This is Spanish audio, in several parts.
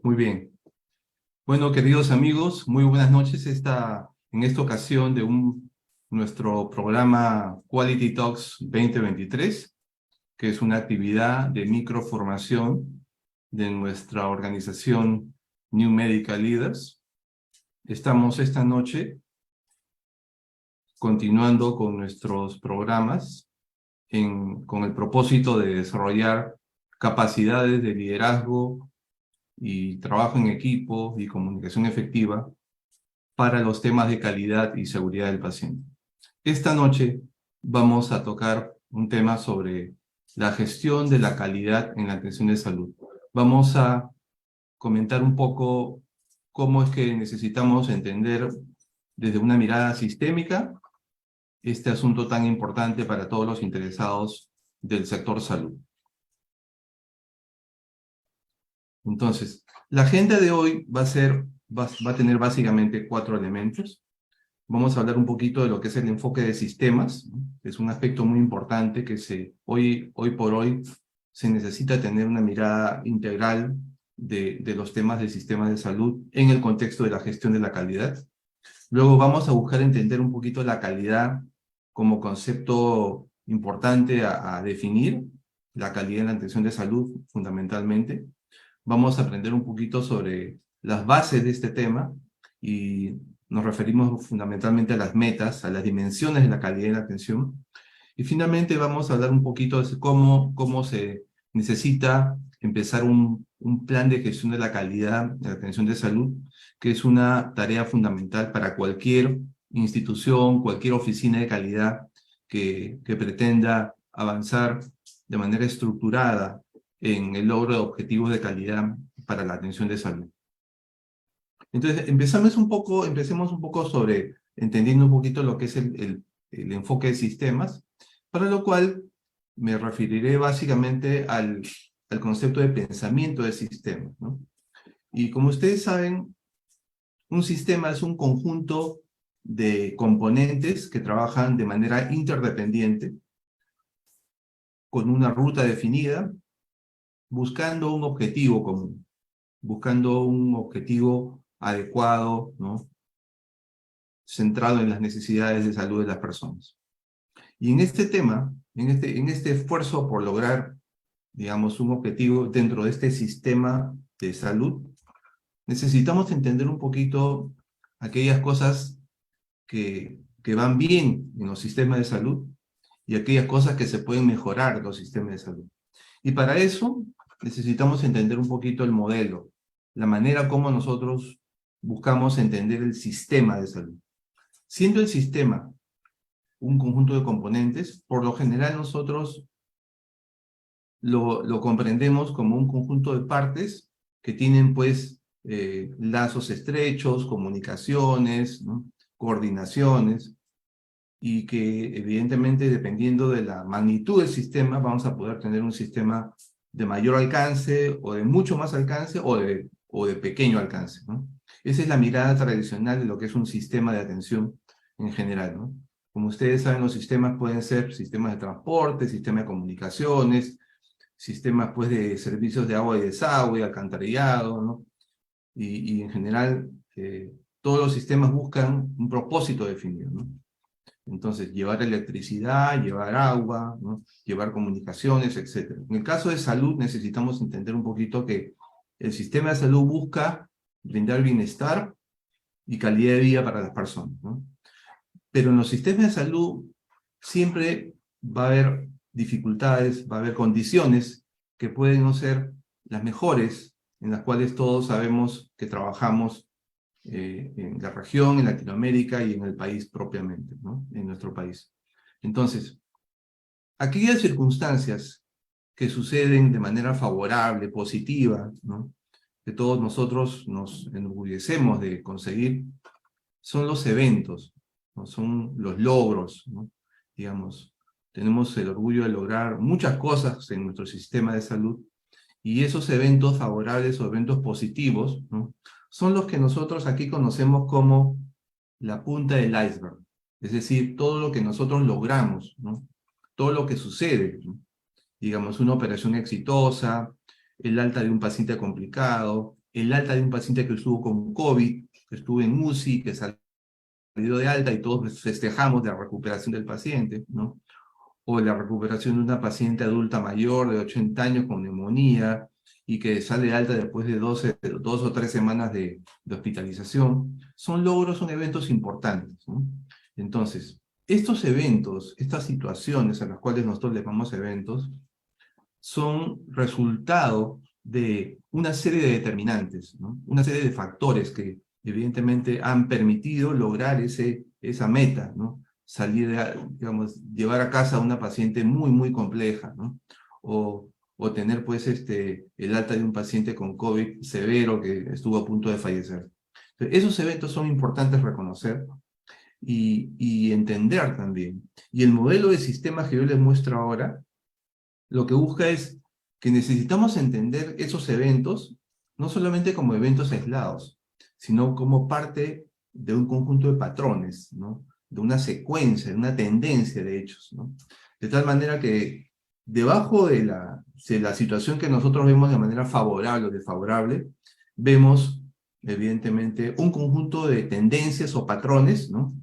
Muy bien. Bueno, queridos amigos, muy buenas noches. En esta ocasión de nuestro programa Quality Talks 2023, que es una actividad de microformación de nuestra organización New Medical Leaders. Estamos esta noche continuando con nuestros programas con el propósito de desarrollar capacidades de liderazgo y trabajo en equipo y comunicación efectiva para los temas de calidad y seguridad del paciente. Esta noche vamos a tocar un tema sobre la gestión de la calidad en la atención de salud. Vamos a comentar un poco cómo es que necesitamos entender desde una mirada sistémica este asunto tan importante para todos los interesados del sector salud. Entonces, la agenda de hoy va a tener básicamente 4 elementos. Vamos a hablar un poquito de lo que es el enfoque de sistemas, ¿no? Es un aspecto muy importante que hoy por hoy se necesita tener una mirada integral de los temas de sistemas de salud en el contexto de la gestión de la calidad. Luego vamos a buscar entender un poquito la calidad como concepto importante a definir, la calidad en la atención de salud fundamentalmente. Vamos a aprender un poquito sobre las bases de este tema y nos referimos fundamentalmente a las metas, a las dimensiones de la calidad de la atención. Y finalmente vamos a hablar un poquito de cómo se necesita empezar un plan de gestión de la calidad de la atención de salud, que es una tarea fundamental para cualquier institución, cualquier oficina de calidad que pretenda avanzar de manera estructurada en el logro de objetivos de calidad para la atención de salud. Entonces, empecemos un poco sobre entendiendo un poquito lo que es el enfoque de sistemas, para lo cual me referiré básicamente al concepto de pensamiento de sistemas, ¿no? Y como ustedes saben, un sistema es un conjunto de componentes que trabajan de manera interdependiente, con una ruta definida, buscando un objetivo común, buscando un objetivo adecuado, ¿no? Centrado en las necesidades de salud de las personas. Y en este tema, en este esfuerzo por lograr, digamos, un objetivo dentro de este sistema de salud, necesitamos entender un poquito aquellas cosas que van bien en los sistemas de salud y aquellas cosas que se pueden mejorar en los sistemas de salud. Y para eso necesitamos entender un poquito el modelo, la manera como nosotros buscamos entender el sistema de salud. Siendo el sistema un conjunto de componentes, por lo general nosotros lo comprendemos como un conjunto de partes que tienen pues lazos estrechos, comunicaciones, ¿no? Coordinaciones, y que evidentemente dependiendo de la magnitud del sistema vamos a poder tener un sistema de mayor alcance o de mucho más alcance o de pequeño alcance, ¿no? Esa es la mirada tradicional de lo que es un sistema de atención en general, ¿no? Como ustedes saben, los sistemas pueden ser sistemas de transporte, sistemas de comunicaciones, sistemas pues de servicios de agua y desagüe, alcantarillado, ¿no? Y en general todos los sistemas buscan un propósito definido, ¿no? Entonces, llevar electricidad, llevar agua, ¿no? Llevar comunicaciones, etc. En el caso de salud necesitamos entender un poquito que el sistema de salud busca brindar bienestar y calidad de vida para las personas, ¿no? Pero en los sistemas de salud siempre va a haber dificultades, va a haber condiciones que pueden no ser las mejores, en las cuales todos sabemos que trabajamos en la región, en Latinoamérica y en el país propiamente, ¿no? En nuestro país. Entonces, aquellas circunstancias que suceden de manera favorable, positiva, ¿no? Que todos nosotros nos enorgullecemos de conseguir, son los eventos, ¿no? Son los logros, ¿no? Digamos, tenemos el orgullo de lograr muchas cosas en nuestro sistema de salud, y esos eventos favorables o eventos positivos, ¿no? Son los que nosotros aquí conocemos como la punta del iceberg. Es decir, todo lo que nosotros logramos, ¿no? Todo lo que sucede, ¿no? Digamos, una operación exitosa, el alta de un paciente complicado, el alta de un paciente que estuvo con COVID, que estuvo en UCI, que salió de alta y todos festejamos la recuperación del paciente, ¿no? O la recuperación de una paciente adulta mayor de 80 años con neumonía y que sale de alta después de 2 o 3 semanas de hospitalización, son logros, son eventos importantes, ¿no? Entonces, estos eventos, estas situaciones a las cuales nosotros le llamamos eventos, son resultado de una serie de determinantes, ¿no? Una serie de factores que evidentemente han permitido lograr esa meta, ¿no? Salir, digamos, llevar a casa a una paciente muy, muy compleja, ¿no? O tener, pues, el alta de un paciente con COVID severo que estuvo a punto de fallecer. Esos eventos son importantes reconocer y entender también. Y el modelo de sistemas que yo les muestro ahora, lo que busca es que necesitamos entender esos eventos, no solamente como eventos aislados, sino como parte de un conjunto de patrones, ¿no? De una secuencia, de una tendencia de hechos, ¿no? De tal manera que debajo de la situación que nosotros vemos de manera favorable o desfavorable, vemos evidentemente un conjunto de tendencias o patrones, ¿no?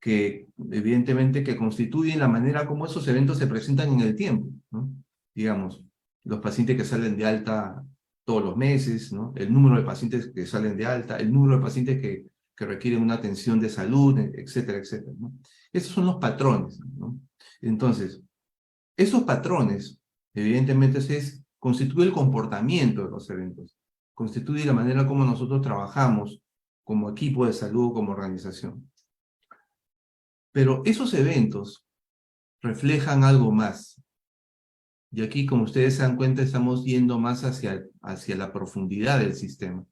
Que evidentemente que constituyen la manera como esos eventos se presentan en el tiempo, ¿no? Digamos, los pacientes que salen de alta todos los meses, ¿no? El número de pacientes que salen de alta, el número de pacientes que requieren una atención de salud, etcétera, etcétera, ¿no? Esos son los patrones, ¿no? Entonces, esos patrones, evidentemente, constituye el comportamiento de los eventos, constituye la manera como nosotros trabajamos como equipo de salud, como organización. Pero esos eventos reflejan algo más. Y aquí, como ustedes se dan cuenta, estamos yendo más hacia la profundidad del sistema.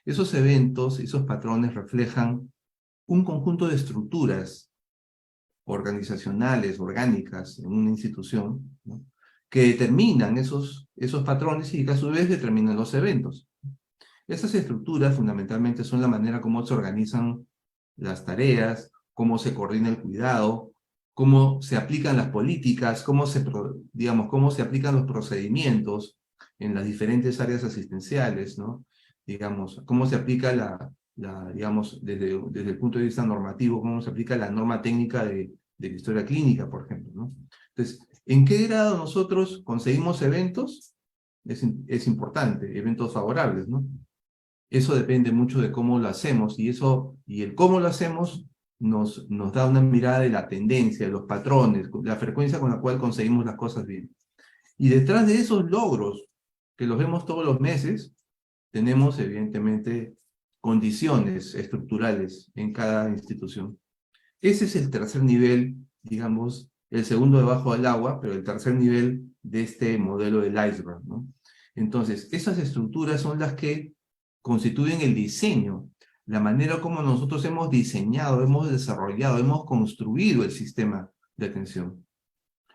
Esos eventos, esos patrones reflejan un conjunto de estructuras organizacionales, orgánicas, en una institución, ¿no? Que determinan esos patrones y que a su vez determinan los eventos. Esas estructuras fundamentalmente son la manera como se organizan las tareas, cómo se coordina el cuidado, cómo se aplican las políticas, cómo se aplican los procedimientos en las diferentes áreas asistenciales, ¿no? Digamos, cómo se aplica digamos, desde el punto de vista normativo, cómo se aplica la norma técnica de la historia clínica, por ejemplo, ¿no? Entonces, ¿en qué grado nosotros conseguimos eventos? Es importante, eventos favorables, ¿no? Eso depende mucho de cómo lo hacemos, y el cómo lo hacemos nos da una mirada de la tendencia, de los patrones, la frecuencia con la cual conseguimos las cosas bien. Y detrás de esos logros, que los vemos todos los meses, tenemos evidentemente condiciones estructurales en cada institución. Ese es el tercer nivel, digamos, el segundo debajo del agua, pero el tercer nivel de este modelo del iceberg, ¿no? Entonces, esas estructuras son las que constituyen el diseño, la manera como nosotros hemos diseñado, hemos desarrollado, hemos construido el sistema de atención.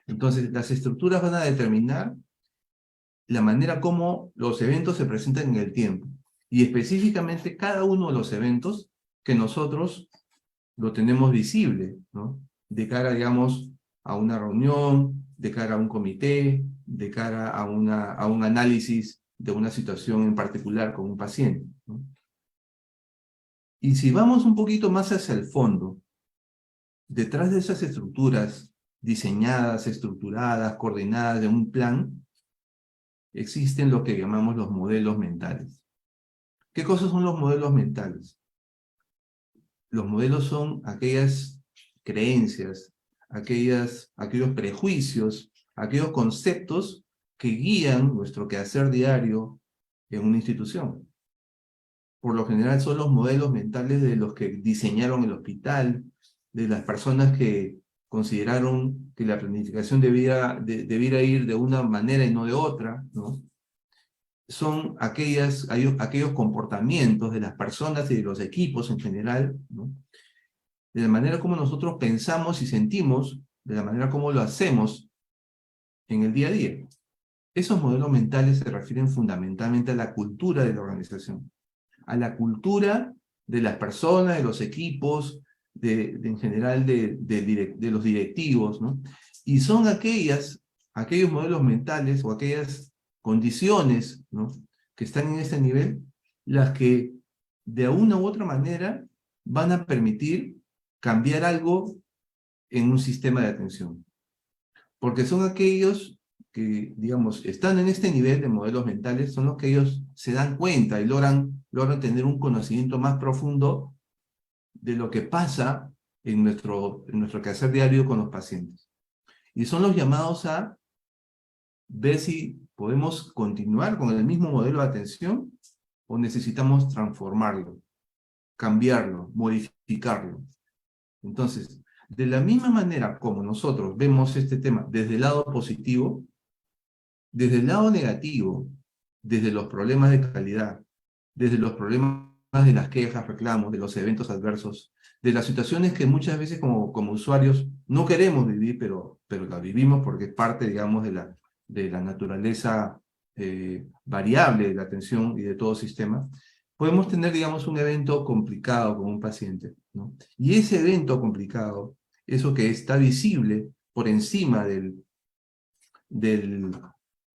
Entonces, las estructuras van a determinar la manera como los eventos se presentan en el tiempo, y específicamente cada uno de los eventos que nosotros lo tenemos visible, ¿no? De cara, digamos, a una reunión, de cara a un comité, de cara a un análisis de una situación en particular con un paciente, ¿no? Y si vamos un poquito más hacia el fondo, detrás de esas estructuras diseñadas, estructuradas, coordinadas de un plan, existen lo que llamamos los modelos mentales. ¿Qué cosas son los modelos mentales? Los modelos son aquellas creencias, aquellos prejuicios, aquellos conceptos que guían nuestro quehacer diario en una institución. Por lo general son los modelos mentales de los que diseñaron el hospital, de las personas que consideraron que la planificación debiera ir de una manera y no de otra, ¿no? Son aquellos comportamientos de las personas y de los equipos en general, ¿no? De la manera como nosotros pensamos y sentimos, de la manera como lo hacemos en el día a día. Esos modelos mentales se refieren fundamentalmente a la cultura de la organización, a la cultura de las personas, de los equipos, en general de los directivos, ¿no? Y son aquellos modelos mentales o aquellas condiciones, ¿no?, que están en este nivel, las que de una u otra manera van a permitir cambiar algo en un sistema de atención. Porque son aquellos que, digamos, están en este nivel de modelos mentales, son los que ellos se dan cuenta y logran tener un conocimiento más profundo de lo que pasa en nuestro quehacer diario con los pacientes. Y son los llamados a ver si podemos continuar con el mismo modelo de atención o necesitamos transformarlo, cambiarlo, modificarlo. Entonces, de la misma manera como nosotros vemos este tema desde el lado positivo, desde el lado negativo, desde los problemas de calidad, desde los problemas de las quejas, reclamos, de los eventos adversos, de las situaciones que muchas veces como usuarios no queremos vivir, pero la vivimos porque es parte, digamos, de la naturaleza variable de la atención y de todo sistema, podemos tener, digamos, un evento complicado con un paciente, ¿no? Y ese evento complicado, eso que está visible por encima de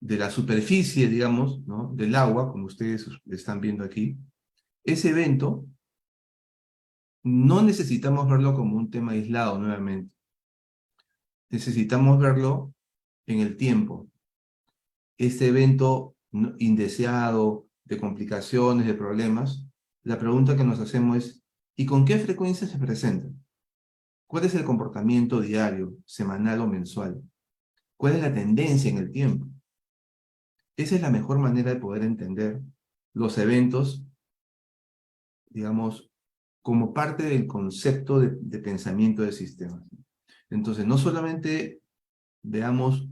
la superficie, digamos, ¿no? Del agua, como ustedes están viendo aquí, ese evento no necesitamos verlo como un tema aislado nuevamente. Necesitamos verlo en el tiempo. Ese evento indeseado, de complicaciones, de problemas, la pregunta que nos hacemos es, ¿y con qué frecuencia se presenta? ¿Cuál es el comportamiento diario, semanal o mensual? ¿Cuál es la tendencia en el tiempo? Esa es la mejor manera de poder entender los eventos, digamos, como parte del concepto de pensamiento de sistemas. Entonces, no solamente veamos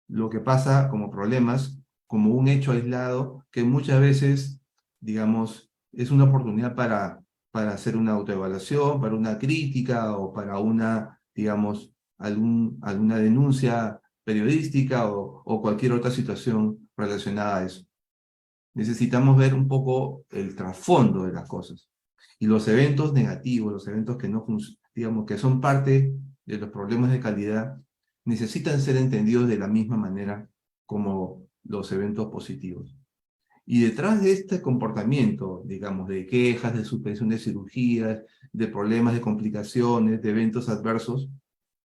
lo que pasa como problemas, como un hecho aislado, que muchas veces, digamos, es una oportunidad para hacer una autoevaluación, para una crítica o para una, digamos, alguna denuncia periodística o cualquier otra situación relacionada a eso. Necesitamos ver un poco el trasfondo de las cosas. Y los eventos negativos, los eventos que no digamos, que son parte de los problemas de calidad, necesitan ser entendidos de la misma manera como los eventos positivos. Y detrás de este comportamiento, digamos, de quejas, de suspensión de cirugías, de problemas, de complicaciones, de eventos adversos,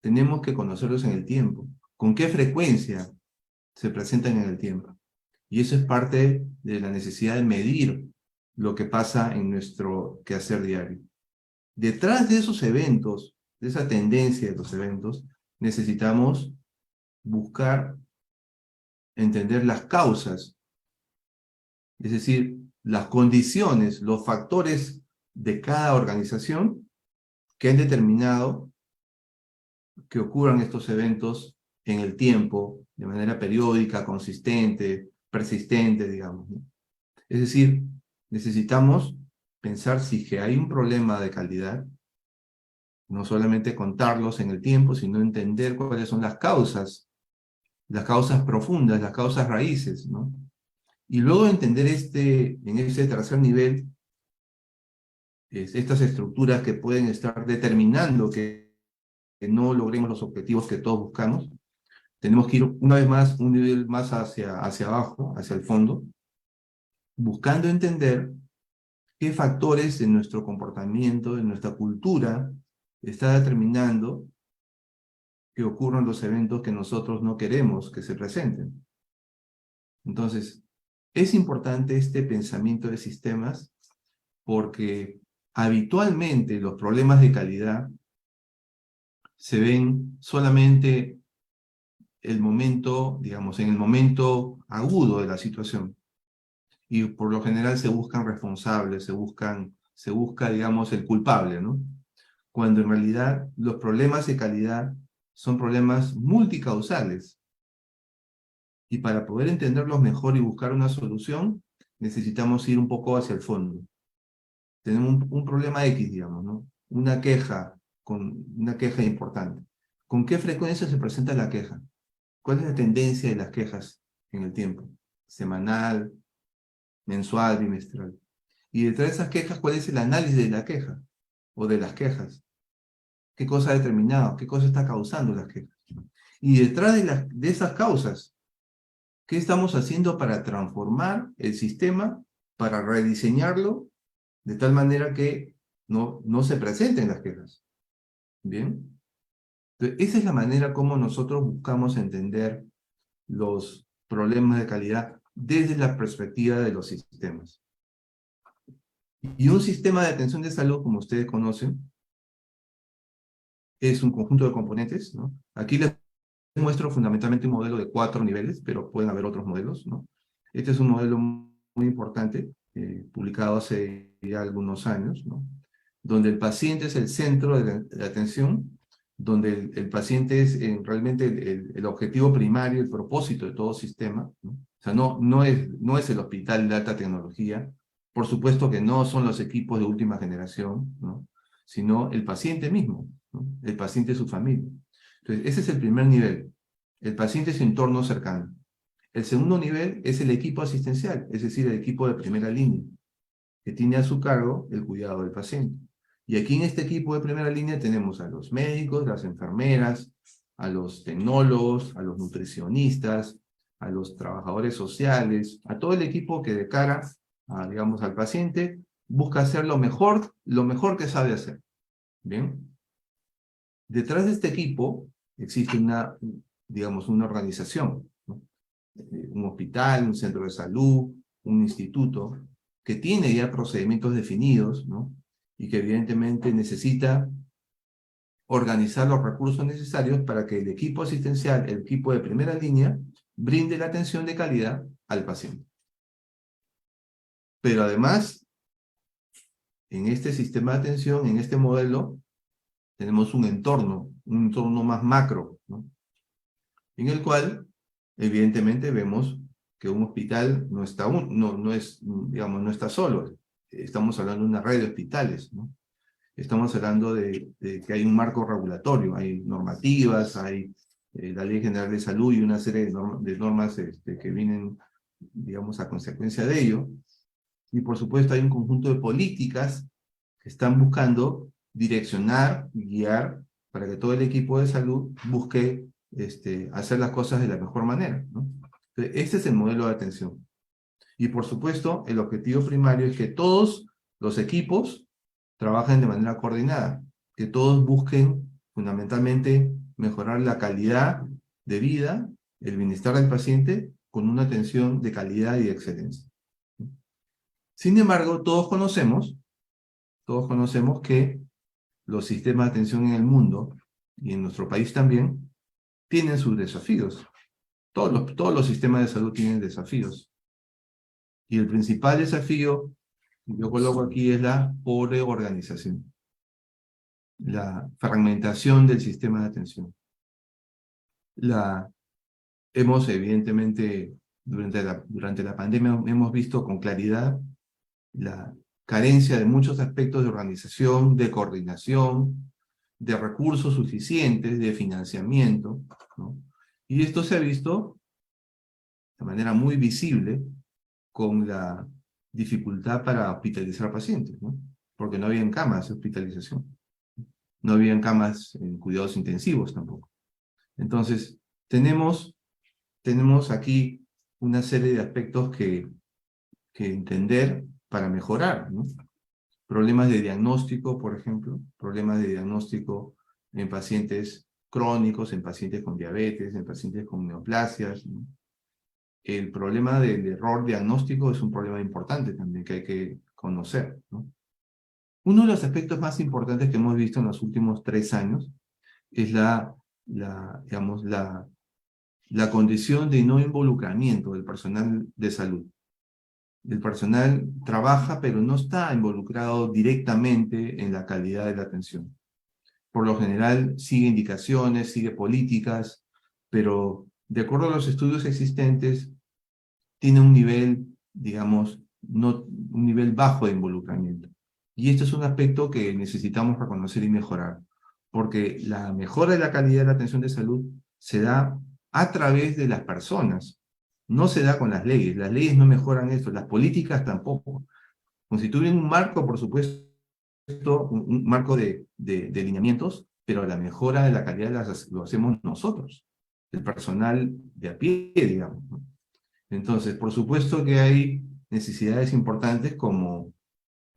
tenemos que conocerlos en el tiempo. ¿Con qué frecuencia se presentan en el tiempo? Y eso es parte de la necesidad de medir lo que pasa en nuestro quehacer diario. Detrás de esos eventos, de esa tendencia de los eventos, necesitamos buscar entender las causas, es decir, las condiciones, los factores de cada organización que han determinado que ocurran estos eventos en el tiempo, de manera periódica, consistente, persistente, digamos, ¿no? Es decir, necesitamos pensar si que hay un problema de calidad, no solamente contarlos en el tiempo, sino entender cuáles son las causas profundas, las causas raíces, ¿no? Y luego entender en ese tercer nivel, estas estructuras que pueden estar determinando que no logremos los objetivos que todos buscamos, tenemos que ir una vez más, un nivel más hacia abajo, hacia el fondo, buscando entender qué factores en nuestro comportamiento, en nuestra cultura, está determinando que ocurran los eventos que nosotros no queremos que se presenten. Entonces, es importante este pensamiento de sistemas porque habitualmente los problemas de calidad se ven solamente el momento, digamos, en el momento agudo de la situación. Y por lo general se buscan responsables, se busca, digamos, el culpable, ¿no? Cuando en realidad los problemas de calidad son problemas multicausales. Y para poder entenderlos mejor y buscar una solución, necesitamos ir un poco hacia el fondo. Tenemos un problema X, digamos, ¿no? Una queja importante. ¿Con qué frecuencia se presenta la queja? ¿Cuál es la tendencia de las quejas en el tiempo? Semanal, mensual, bimestral. Y detrás de esas quejas, ¿cuál es el análisis de la queja? O de las quejas. ¿Qué cosa ha determinado? ¿Qué cosa está causando las quejas? Y detrás de esas causas, ¿qué estamos haciendo para transformar el sistema para rediseñarlo de tal manera que no se presenten las quejas. ¿Bien? Entonces, esa es la manera como nosotros buscamos entender los problemas de calidad desde la perspectiva de los sistemas. Y un sistema de atención de salud, como ustedes conocen, es un conjunto de componentes, ¿no? Aquí les muestro fundamentalmente un modelo de 4 niveles, pero pueden haber otros modelos, ¿no? Este es un modelo muy importante, publicado hace ya algunos años, ¿no? Donde el paciente es el centro de la atención, donde el paciente es realmente el objetivo primario, el propósito de todo sistema, ¿no? O sea, no es el hospital de alta tecnología, por supuesto que no son los equipos de última generación, ¿no? Sino el paciente mismo, ¿no? El paciente y su familia. Entonces, ese es el primer nivel. El paciente y su entorno cercano. El segundo nivel es el equipo asistencial, es decir, el equipo de primera línea, que tiene a su cargo el cuidado del paciente. Y aquí en este equipo de primera línea tenemos a los médicos, las enfermeras, a los tecnólogos, a los nutricionistas, a los trabajadores sociales, a todo el equipo que de cara a, digamos, al paciente busca hacer lo mejor que sabe hacer. ¿Bien? Detrás de este equipo existe digamos, una organización, ¿no? Un hospital, un centro de salud, un instituto, que tiene ya procedimientos definidos, ¿no? Y que evidentemente necesita organizar los recursos necesarios para que el equipo asistencial, el equipo de primera línea, brinde la atención de calidad al paciente. Pero además, en este sistema de atención, en este modelo, tenemos un entorno más macro, ¿no? En el cual, evidentemente, vemos que un hospital no está solo. Estamos hablando de una red de hospitales, ¿no? Estamos hablando de que hay un marco regulatorio, hay normativas, hay la Ley General de Salud y una serie de normas que vienen, digamos, a consecuencia de ello. Y por supuesto hay un conjunto de políticas que están buscando direccionar y guiar para que todo el equipo de salud busque hacer las cosas de la mejor manera, ¿no? Entonces, este es el modelo de atención. Y por supuesto, el objetivo primario es que todos los equipos trabajen de manera coordinada, que todos busquen fundamentalmente mejorar la calidad de vida, el bienestar del paciente, con una atención de calidad y de excelencia. Sin embargo, todos conocemos que los sistemas de atención en el mundo, y en nuestro país también, tienen sus desafíos. Todos los sistemas de salud tienen desafíos. Y el principal desafío, yo coloco aquí, es la pobre organización, la fragmentación del sistema de atención. Hemos, evidentemente, durante la pandemia, hemos visto con claridad la carencia de muchos aspectos de organización, de coordinación, de recursos suficientes, de financiamiento, ¿no? Y esto se ha visto de manera muy visible con la dificultad para hospitalizar pacientes, ¿no? Porque no habían camas de hospitalización, no habían camas en cuidados intensivos tampoco. Entonces, tenemos aquí una serie de aspectos que entender para mejorar, ¿no? Problemas de diagnóstico, por ejemplo, problemas de diagnóstico en pacientes crónicos, en pacientes con diabetes, en pacientes con neoplasias, ¿no? El problema del error diagnóstico es un problema importante también que hay que conocer, ¿no? Uno de los aspectos más importantes que hemos visto en los últimos 3 años es digamos, la condición de no involucramiento del personal de salud. El personal trabaja, pero no está involucrado directamente en la calidad de la atención. Por lo general, sigue indicaciones, sigue políticas, pero de acuerdo a los estudios existentes, tiene un nivel, digamos, un nivel bajo de involucramiento. Y este es un aspecto que necesitamos reconocer y mejorar, porque la mejora de la calidad de la atención de salud se da a través de las personas, no se da con las leyes no mejoran esto, las políticas tampoco. Constituyen un marco, por supuesto, un marco de lineamientos, pero la mejora de la calidad lo hacemos nosotros, el personal de a pie, digamos, ¿no? Entonces, por supuesto que hay necesidades importantes como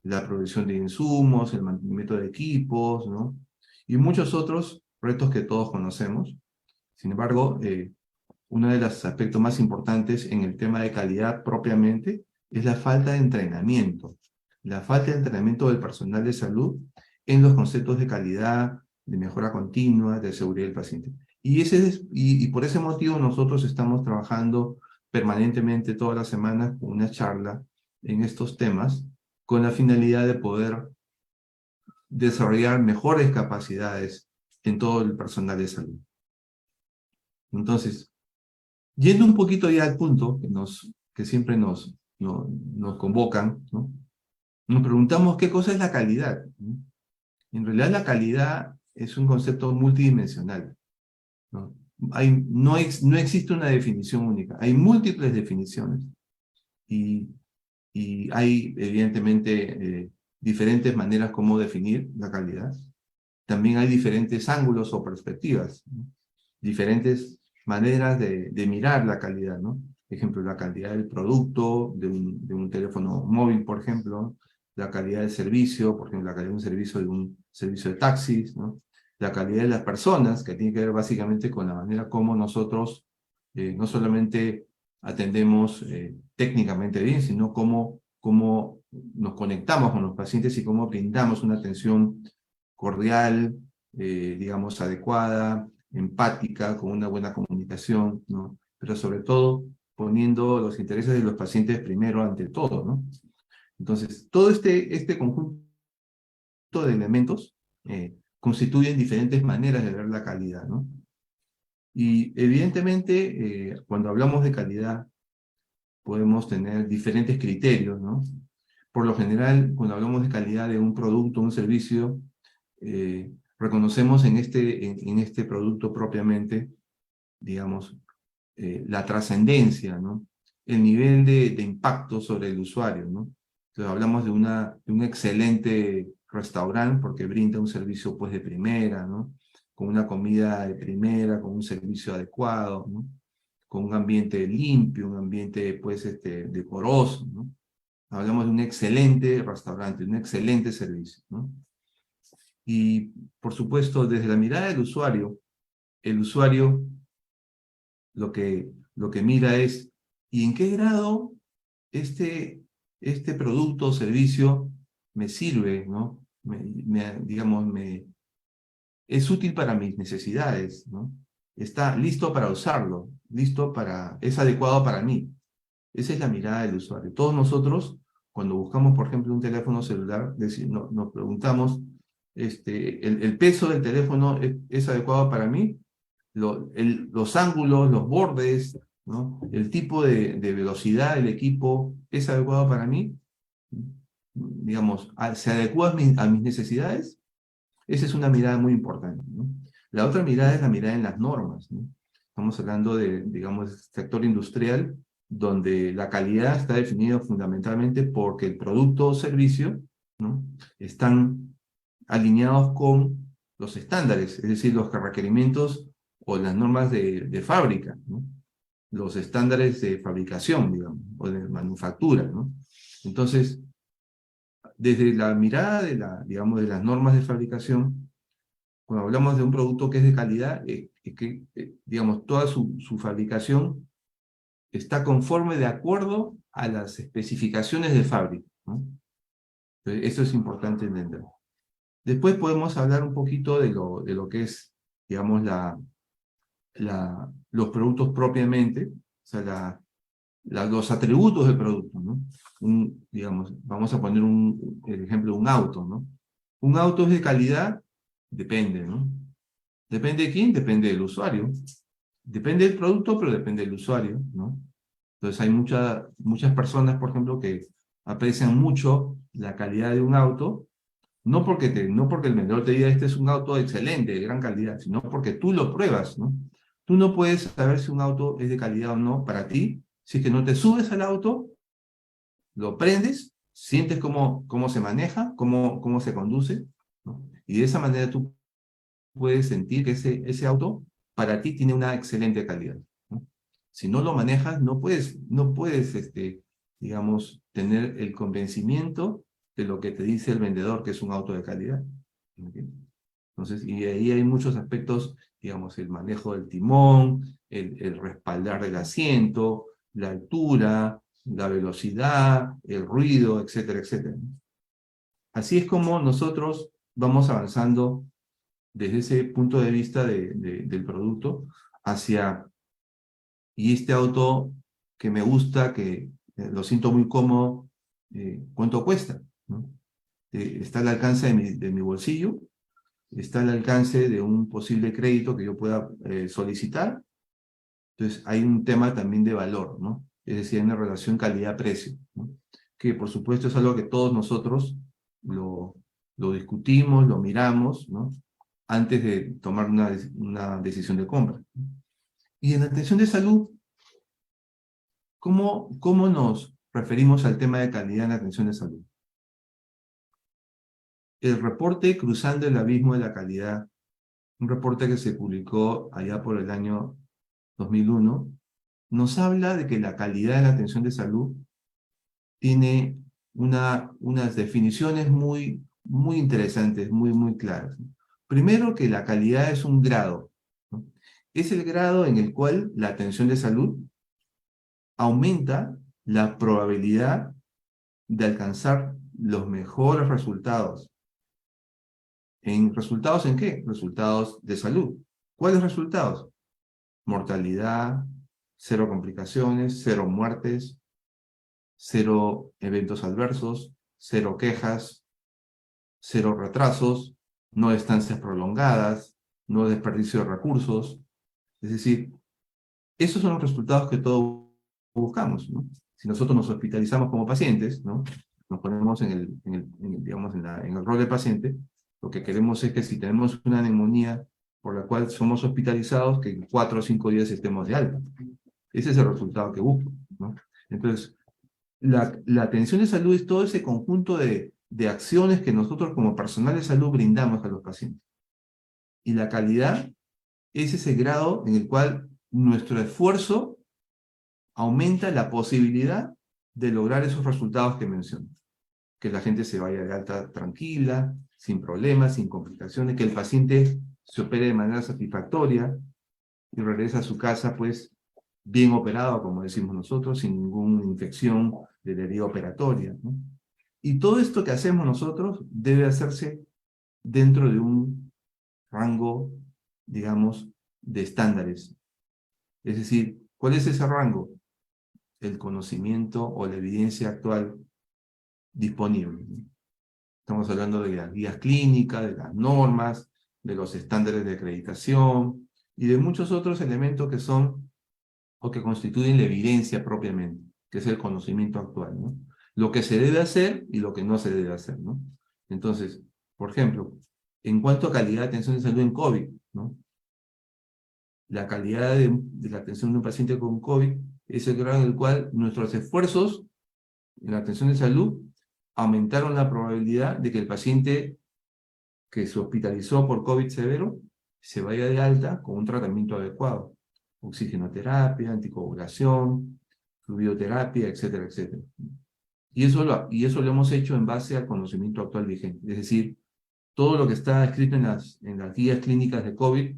la provisión de insumos, el mantenimiento de equipos, ¿no? Y muchos otros retos que todos conocemos. Sin embargo, uno de los aspectos más importantes en el tema de calidad propiamente es la falta de entrenamiento. La falta de entrenamiento del personal de salud en los conceptos de calidad, de mejora continua, de seguridad del paciente. Y por ese motivo nosotros estamos trabajando permanentemente todas las semanas con una charla en estos temas con la finalidad de poder desarrollar mejores capacidades en todo el personal de salud. Entonces, yendo un poquito ya al punto que siempre nos convocan, ¿no? Nos preguntamos qué cosa es la calidad, ¿no? En realidad la calidad es un concepto multidimensional, ¿no? No existe una definición única, hay múltiples definiciones y hay evidentemente diferentes maneras como definir la calidad. También hay diferentes ángulos o perspectivas, ¿no? Diferentes maneras de mirar la calidad, ¿no? Por ejemplo, la calidad del producto, de un teléfono móvil, por ejemplo, la calidad del servicio, por ejemplo, la calidad de un servicio de taxis, ¿no? La calidad de las personas, que tiene que ver básicamente con la manera como nosotros no solamente atendemos técnicamente bien, sino cómo nos conectamos con los pacientes y cómo brindamos una atención cordial, digamos, adecuada, empática, con una buena comunicación, ¿no? Pero sobre todo poniendo los intereses de los pacientes primero ante todo, ¿no? Entonces, todo este conjunto de elementos constituyen diferentes maneras de ver la calidad, ¿no? Y evidentemente, cuando hablamos de calidad, podemos tener diferentes criterios, ¿no? Por lo general, cuando hablamos de calidad de un producto, un servicio, reconocemos en este producto propiamente, digamos, la trascendencia, ¿no? El nivel de impacto sobre el usuario, ¿no? Entonces hablamos de un excelente restaurante porque brinda un servicio pues de primera, ¿no? Con una comida de primera, con un servicio adecuado, ¿no? Con un ambiente limpio, un ambiente pues decoroso, ¿no? Hablamos de un excelente restaurante, un excelente servicio, ¿no? Y por supuesto, desde la mirada del usuario, el usuario lo que mira es, ¿y en qué grado este producto o servicio me sirve, ¿no? Digamos, es útil para mis necesidades, ¿no? Está listo para usarlo, es adecuado para mí. Esa es la mirada del usuario. Todos nosotros, cuando buscamos, por ejemplo, un teléfono celular, nos preguntamos, ¿el peso del teléfono es adecuado para mí? Los ángulos, los bordes, ¿no? El tipo de velocidad del equipo es adecuado para mí, digamos, se adecua a mis necesidades. Esa es una mirada muy importante, ¿no? La otra mirada es la mirada en las normas, ¿no? Estamos hablando digamos, sector industrial, donde la calidad está definida fundamentalmente porque el producto o servicio, ¿no? Están alineados con los estándares, es decir, los requerimientos o las normas de fábrica, ¿no? Los estándares de fabricación, digamos, o de manufactura, ¿no? Entonces, desde la mirada digamos, de las normas de fabricación, cuando hablamos de un producto que es de calidad, es que, digamos, toda su fabricación está conforme de acuerdo a las especificaciones de fábrica, ¿no? Entonces, eso es importante entender. Después podemos hablar un poquito de lo que es, digamos, los productos propiamente, o sea, los atributos del producto, ¿no? Digamos, vamos a poner el ejemplo de un auto, ¿no? ¿Un auto es de calidad? Depende, ¿no? ¿Depende de quién? Depende del usuario. Depende del producto, pero depende del usuario, ¿no? Entonces hay muchas personas, por ejemplo, que aprecian mucho la calidad de un auto, no porque el vendedor te diga este es un auto excelente, de gran calidad, sino porque tú lo pruebas, ¿no? Tú no puedes saber si un auto es de calidad o no para ti, si es que no te subes al auto, lo prendes, sientes cómo se maneja, cómo se conduce, ¿no? Y de esa manera tú puedes sentir que ese auto para ti tiene una excelente calidad, ¿no? Si no lo manejas, no puedes digamos, tener el convencimiento de lo que te dice el vendedor que es un auto de calidad. ¿Ok? Entonces, y ahí hay muchos aspectos, digamos, el manejo del timón, el respaldar del asiento, la altura, la velocidad, el ruido, etcétera, etcétera. Así es como nosotros vamos avanzando desde ese punto de vista del producto hacia, y este auto que me gusta, que lo siento muy cómodo, ¿cuánto cuesta? ¿No? Está al alcance de mi bolsillo, está al alcance de un posible crédito que yo pueda solicitar. Entonces, hay un tema también de valor, ¿no? Es decir, hay una relación calidad-precio, ¿no? Que por supuesto es algo que todos nosotros lo discutimos, lo miramos, ¿no? Antes de tomar una decisión de compra. Y en la atención de salud, ¿cómo nos referimos al tema de calidad en la atención de salud? El reporte Cruzando el Abismo de la Calidad, un reporte que se publicó allá por el año 2001, nos habla de que la calidad de la atención de salud tiene unas definiciones muy interesantes, muy claras. Primero, que la calidad es un grado, ¿no? Es el grado en el cual la atención de salud aumenta la probabilidad de alcanzar los mejores resultados. ¿Resultados en qué? Resultados de salud. ¿Cuáles resultados? Mortalidad, cero complicaciones, cero muertes, cero eventos adversos, cero quejas, cero retrasos, no estancias prolongadas, no desperdicio de recursos. Es decir, esos son los resultados que todos buscamos, ¿no? Si nosotros nos hospitalizamos como pacientes, ¿no? Nos ponemos digamos, en el rol de paciente, lo que queremos es que si tenemos una neumonía por la cual somos hospitalizados, que en 4 o 5 días estemos de alta. Ese es el resultado que busco, ¿no? Entonces, la atención de salud es todo ese conjunto de acciones que nosotros como personal de salud brindamos a los pacientes. Y la calidad es ese grado en el cual nuestro esfuerzo aumenta la posibilidad de lograr esos resultados que menciono. Que la gente se vaya de alta tranquila, sin problemas, sin complicaciones, que el paciente se opere de manera satisfactoria y regresa a su casa, pues, bien operado, como decimos nosotros, sin ninguna infección de la herida operatoria, ¿no? Y todo esto que hacemos nosotros debe hacerse dentro de un rango, digamos, de estándares. Es decir, ¿cuál es ese rango? El conocimiento o la evidencia actual disponible. Estamos hablando de las guías clínicas, de las normas, de los estándares de acreditación y de muchos otros elementos que son o que constituyen la evidencia propiamente, que es el conocimiento actual, ¿no? Lo que se debe hacer y lo que no se debe hacer, ¿no? Entonces, por ejemplo, en cuanto a calidad de atención de salud en COVID, ¿no? La calidad de la atención de un paciente con COVID es el grado en el cual nuestros esfuerzos en la atención de salud aumentaron la probabilidad de que el paciente que se hospitalizó por COVID severo se vaya de alta con un tratamiento adecuado. Oxigenoterapia, anticoagulación, fluidoterapia, etcétera, etcétera. Y eso lo hemos hecho en base al conocimiento actual vigente. Es decir, todo lo que está escrito en las guías clínicas de COVID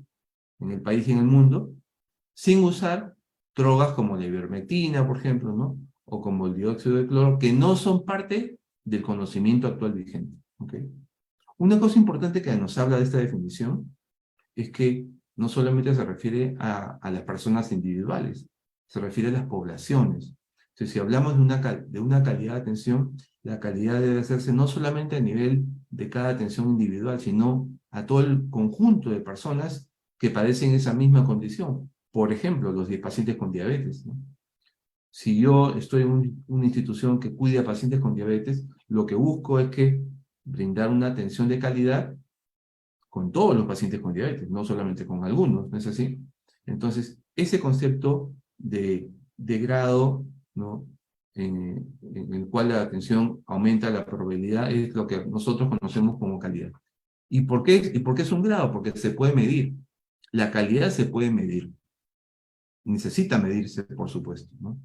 en el país y en el mundo, sin usar drogas como la ivermectina, por ejemplo, ¿no? O como el dióxido de cloro, que no son parte del conocimiento actual vigente. ¿Okay? Una cosa importante que nos habla de esta definición es que no solamente se refiere a las personas individuales, se refiere a las poblaciones. Entonces, si hablamos de una calidad de atención, la calidad debe hacerse no solamente a nivel de cada atención individual, sino a todo el conjunto de personas que padecen esa misma condición. Por ejemplo, los pacientes con diabetes, ¿no? Si yo estoy en una institución que cuida a pacientes con diabetes, lo que busco es que brindar una atención de calidad con todos los pacientes con diabetes, no solamente con algunos, ¿no es así? Entonces, ese concepto de grado, ¿no? En el cual la atención aumenta la probabilidad es lo que nosotros conocemos como calidad. ¿Y por qué es un grado? Porque se puede medir. La calidad se puede medir. Necesita medirse, por supuesto, ¿no?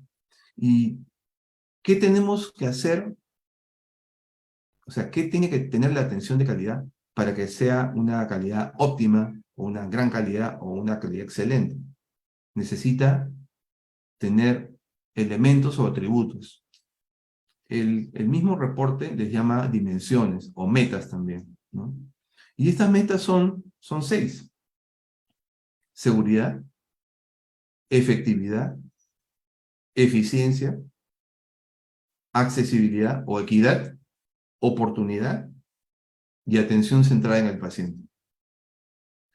Y ¿Qué tenemos que hacer? O sea, ¿qué tiene que tener la atención de calidad para que sea una calidad óptima, o una gran calidad, o una calidad excelente? Necesita tener elementos o atributos. El mismo reporte les llama dimensiones o metas también, ¿no? Y estas metas son 6. Seguridad, efectividad, eficiencia, accesibilidad o equidad, oportunidad y atención centrada en el paciente,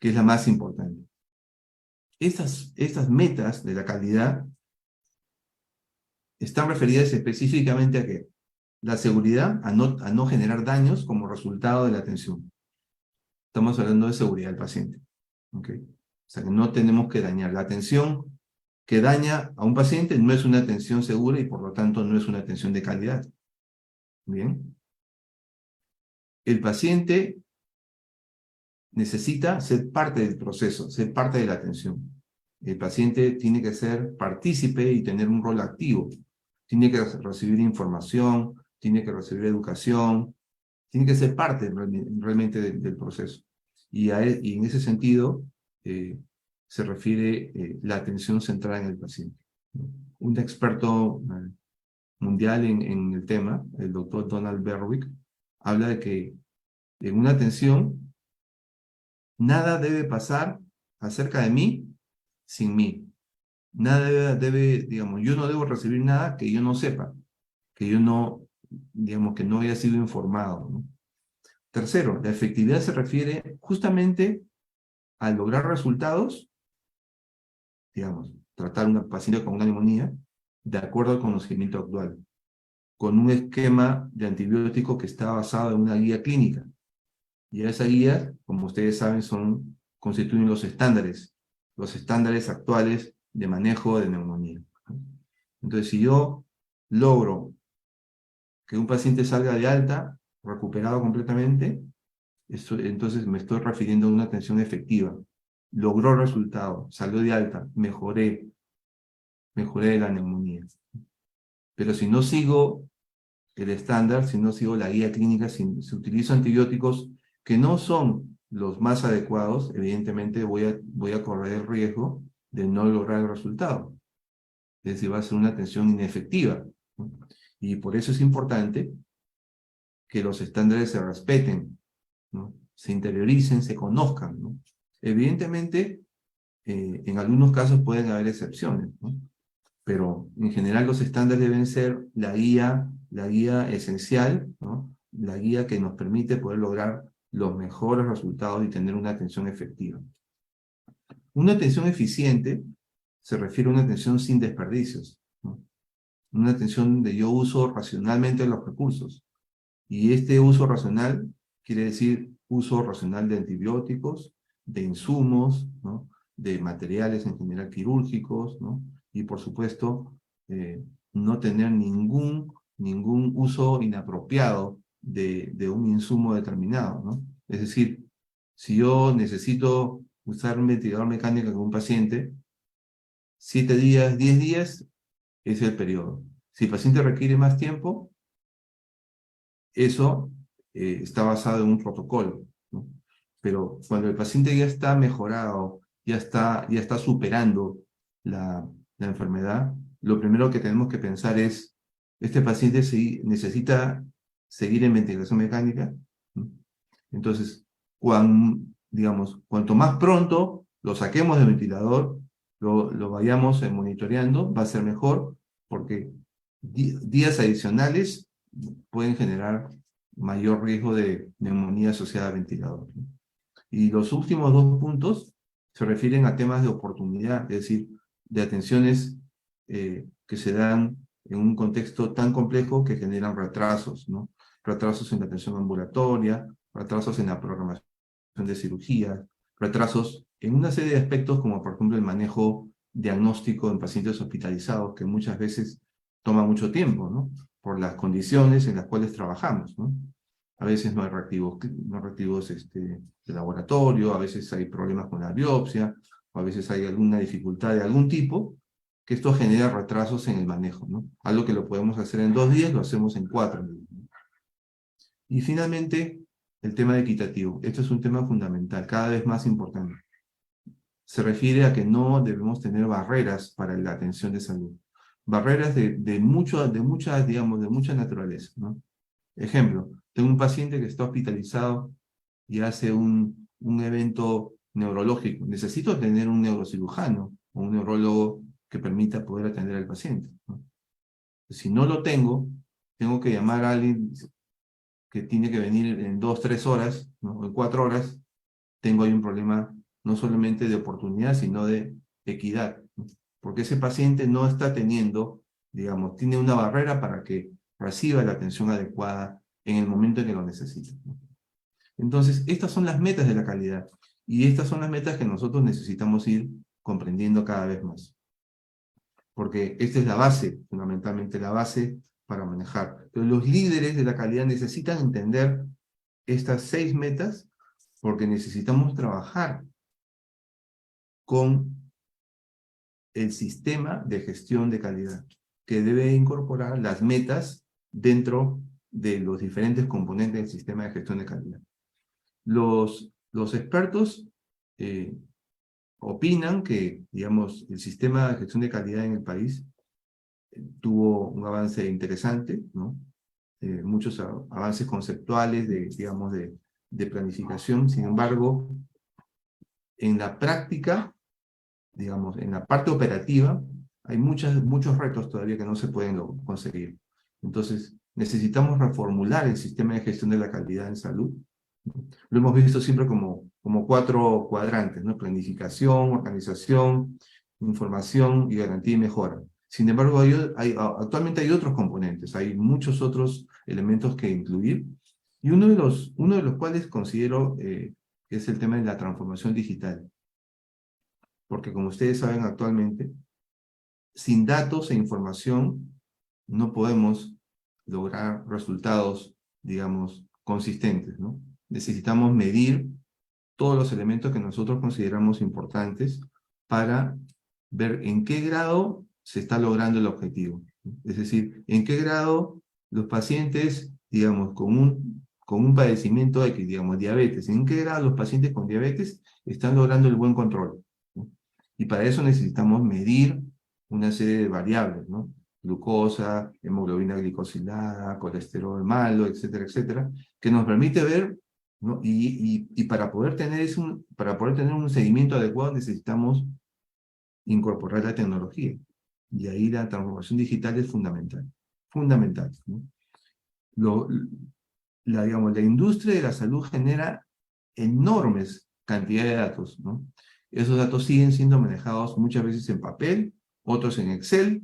que es la más importante. Estas metas de la calidad están referidas específicamente a qué? La seguridad, a no generar daños como resultado de la atención. Estamos hablando de seguridad del paciente. ¿Okay? O sea que no tenemos que dañar. La atención que daña a un paciente no es una atención segura y por lo tanto no es una atención de calidad. Bien. El paciente necesita ser parte del proceso, ser parte de la atención. El paciente tiene que ser partícipe y tener un rol activo. Tiene que recibir información, tiene que recibir educación, tiene que ser parte realmente del proceso. Y en ese sentido se refiere la atención centrada en el paciente. Un experto mundial en el tema, el doctor Donald Berwick, habla de que en una atención nada debe pasar acerca de mí sin mí. Nada digamos, yo no debo recibir nada que yo no sepa, que yo no, digamos, que no haya sido informado, ¿no? Tercero, la efectividad se refiere justamente a lograr resultados, digamos, tratar a una paciente con una neumonía, de acuerdo al conocimiento actual, con un esquema de antibiótico que está basado en una guía clínica. Y esa guía, como ustedes saben, constituyen los estándares actuales de manejo de neumonía. Entonces, si yo logro que un paciente salga de alta, recuperado completamente, entonces me estoy refiriendo a una atención efectiva. Logró resultado, salió de alta, mejoré de la neumonía. Pero si no sigo el estándar, si no sigo la guía clínica, si utilizo antibióticos que no son los más adecuados, evidentemente voy a correr el riesgo de no lograr el resultado. Es decir, va a ser una atención inefectiva, ¿no? Y por eso es importante que los estándares se respeten, ¿no? Se interioricen, se conozcan, ¿no? Evidentemente, en algunos casos pueden haber excepciones, ¿no? Pero en general los estándares deben ser la guía esencial, ¿no? La guía que nos permite poder lograr los mejores resultados y tener una atención efectiva. Una atención eficiente se refiere a una atención sin desperdicios, ¿no? Una atención de yo uso racionalmente los recursos. Y este uso racional quiere decir uso racional de antibióticos, de insumos, ¿no? De materiales en general quirúrgicos, ¿no? Y por supuesto, no tener ningún uso inapropiado de un insumo determinado, ¿no? Es decir, si yo necesito usar un ventilador mecánico con un paciente, 7 días, 10 días es el periodo. Si el paciente requiere más tiempo, eso está basado en un protocolo, ¿no? Pero cuando el paciente ya está mejorado, ya está superando la enfermedad, lo primero que tenemos que pensar es, ¿este paciente necesita seguir en ventilación mecánica? ¿No? Entonces, digamos, cuanto más pronto lo saquemos del ventilador, lo vayamos monitoreando, va a ser mejor, porque días adicionales pueden generar mayor riesgo de neumonía asociada al ventilador, ¿no? Y los últimos 2 puntos se refieren a temas de oportunidad, es decir, de atenciones que se dan en un contexto tan complejo que generan retrasos, ¿no? Retrasos en la atención ambulatoria, retrasos en la programación de cirugía, retrasos en una serie de aspectos como por ejemplo el manejo diagnóstico en pacientes hospitalizados, que muchas veces toma mucho tiempo, ¿no? Por las condiciones en las cuales trabajamos, ¿no? A veces no hay reactivos de laboratorio, a veces hay problemas con la biopsia, o a veces hay alguna dificultad de algún tipo, que esto genera retrasos en el manejo, ¿no? Algo que lo podemos hacer en 2 días, lo hacemos en 4, ¿no? Y finalmente, el tema equitativo. Esto es un tema fundamental, cada vez más importante. Se refiere a que no debemos tener barreras para la atención de salud. Barreras de mucha, digamos, de mucha naturaleza, ¿no? Ejemplo, tengo un paciente que está hospitalizado y hace un evento neurológico. Necesito tener un neurocirujano o un neurólogo que permita poder atender al paciente, ¿no? Si no lo tengo, tengo que llamar a alguien que tiene que venir en 2, 3 horas, ¿no? O en 4 horas. Tengo ahí un problema no solamente de oportunidad, sino de equidad, ¿no? Porque ese paciente no está teniendo, digamos, tiene una barrera para que reciba la atención adecuada en el momento en que lo necesita, ¿no? Entonces, estas son las metas de la calidad, y estas son las metas que nosotros necesitamos ir comprendiendo cada vez más, porque esta es la base, fundamentalmente la base para manejar. Pero los líderes de la calidad necesitan entender estas 6 metas, porque necesitamos trabajar con el sistema de gestión de calidad, que debe incorporar las metas dentro de los diferentes componentes del sistema de gestión de calidad. Los expertos opinan que, digamos, el sistema de gestión de calidad en el país tuvo un avance interesante, ¿no? Muchos avances conceptuales digamos, de planificación. Sin embargo, en la práctica, digamos, en la parte operativa, hay muchos retos todavía que no se pueden conseguir. Entonces, necesitamos reformular el sistema de gestión de la calidad en salud. Lo hemos visto siempre como 4 cuadrantes, ¿no? Planificación, organización, información y garantía y mejora. Sin embargo, actualmente hay otros componentes, hay muchos otros elementos que incluir, y uno de los cuales considero que es el tema de la transformación digital. Porque como ustedes saben actualmente, sin datos e información no podemos lograr resultados, digamos, consistentes, ¿no? Necesitamos medir todos los elementos que nosotros consideramos importantes para ver en qué grado se está logrando el objetivo. Es decir, en qué grado los pacientes, digamos, con un padecimiento X, digamos, diabetes, en qué grado los pacientes con diabetes están logrando el buen control, ¿no? Y para eso necesitamos medir una serie de variables, ¿no? Glucosa, hemoglobina glicosilada, colesterol malo, etcétera, etcétera, que nos permite ver, ¿no? Y para poder tener un seguimiento adecuado necesitamos incorporar la tecnología. Y ahí la transformación digital es fundamental. Fundamental, ¿no? Digamos, la industria de la salud genera enormes cantidades de datos, ¿no? Esos datos siguen siendo manejados muchas veces en papel, otros en Excel,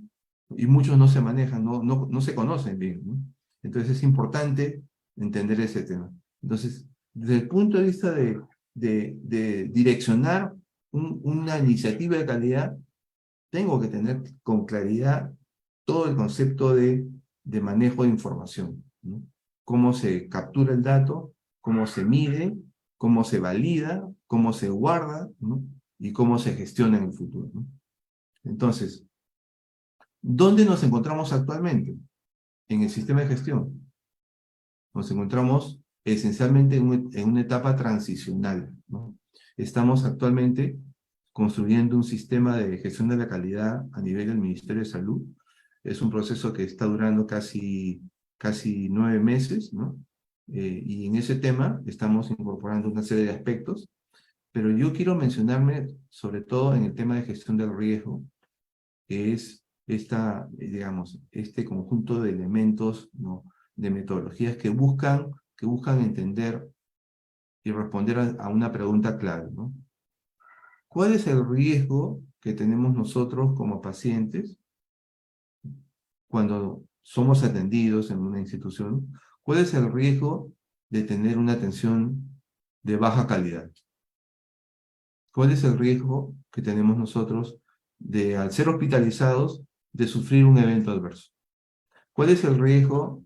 y muchos no se manejan, no se conocen bien, ¿no? Entonces es importante entender ese tema. Entonces, desde el punto de vista de direccionar una iniciativa de calidad, tengo que tener con claridad todo el concepto de manejo de información, ¿no? Cómo se captura el dato, cómo se mide, cómo se valida, cómo se guarda, ¿no? Y cómo se gestiona en el futuro, ¿no? Entonces, ¿dónde nos encontramos actualmente? En el sistema de gestión. Nos encontramos esencialmente en una etapa transicional, ¿no? Estamos actualmente construyendo un sistema de gestión de la calidad a nivel del Ministerio de Salud. Es un proceso que está durando casi 9 meses, ¿no? Y en ese tema estamos incorporando una serie de aspectos, pero yo quiero mencionarme sobre todo en el tema de gestión del riesgo, que es digamos, este conjunto de elementos, ¿no? De metodologías que buscan entender y responder a una pregunta clave, ¿no? ¿Cuál es el riesgo que tenemos nosotros como pacientes cuando somos atendidos en una institución? ¿Cuál es el riesgo de tener una atención de baja calidad? ¿Cuál es el riesgo que tenemos nosotros de, al ser hospitalizados, de sufrir un evento adverso? ¿Cuál es el riesgo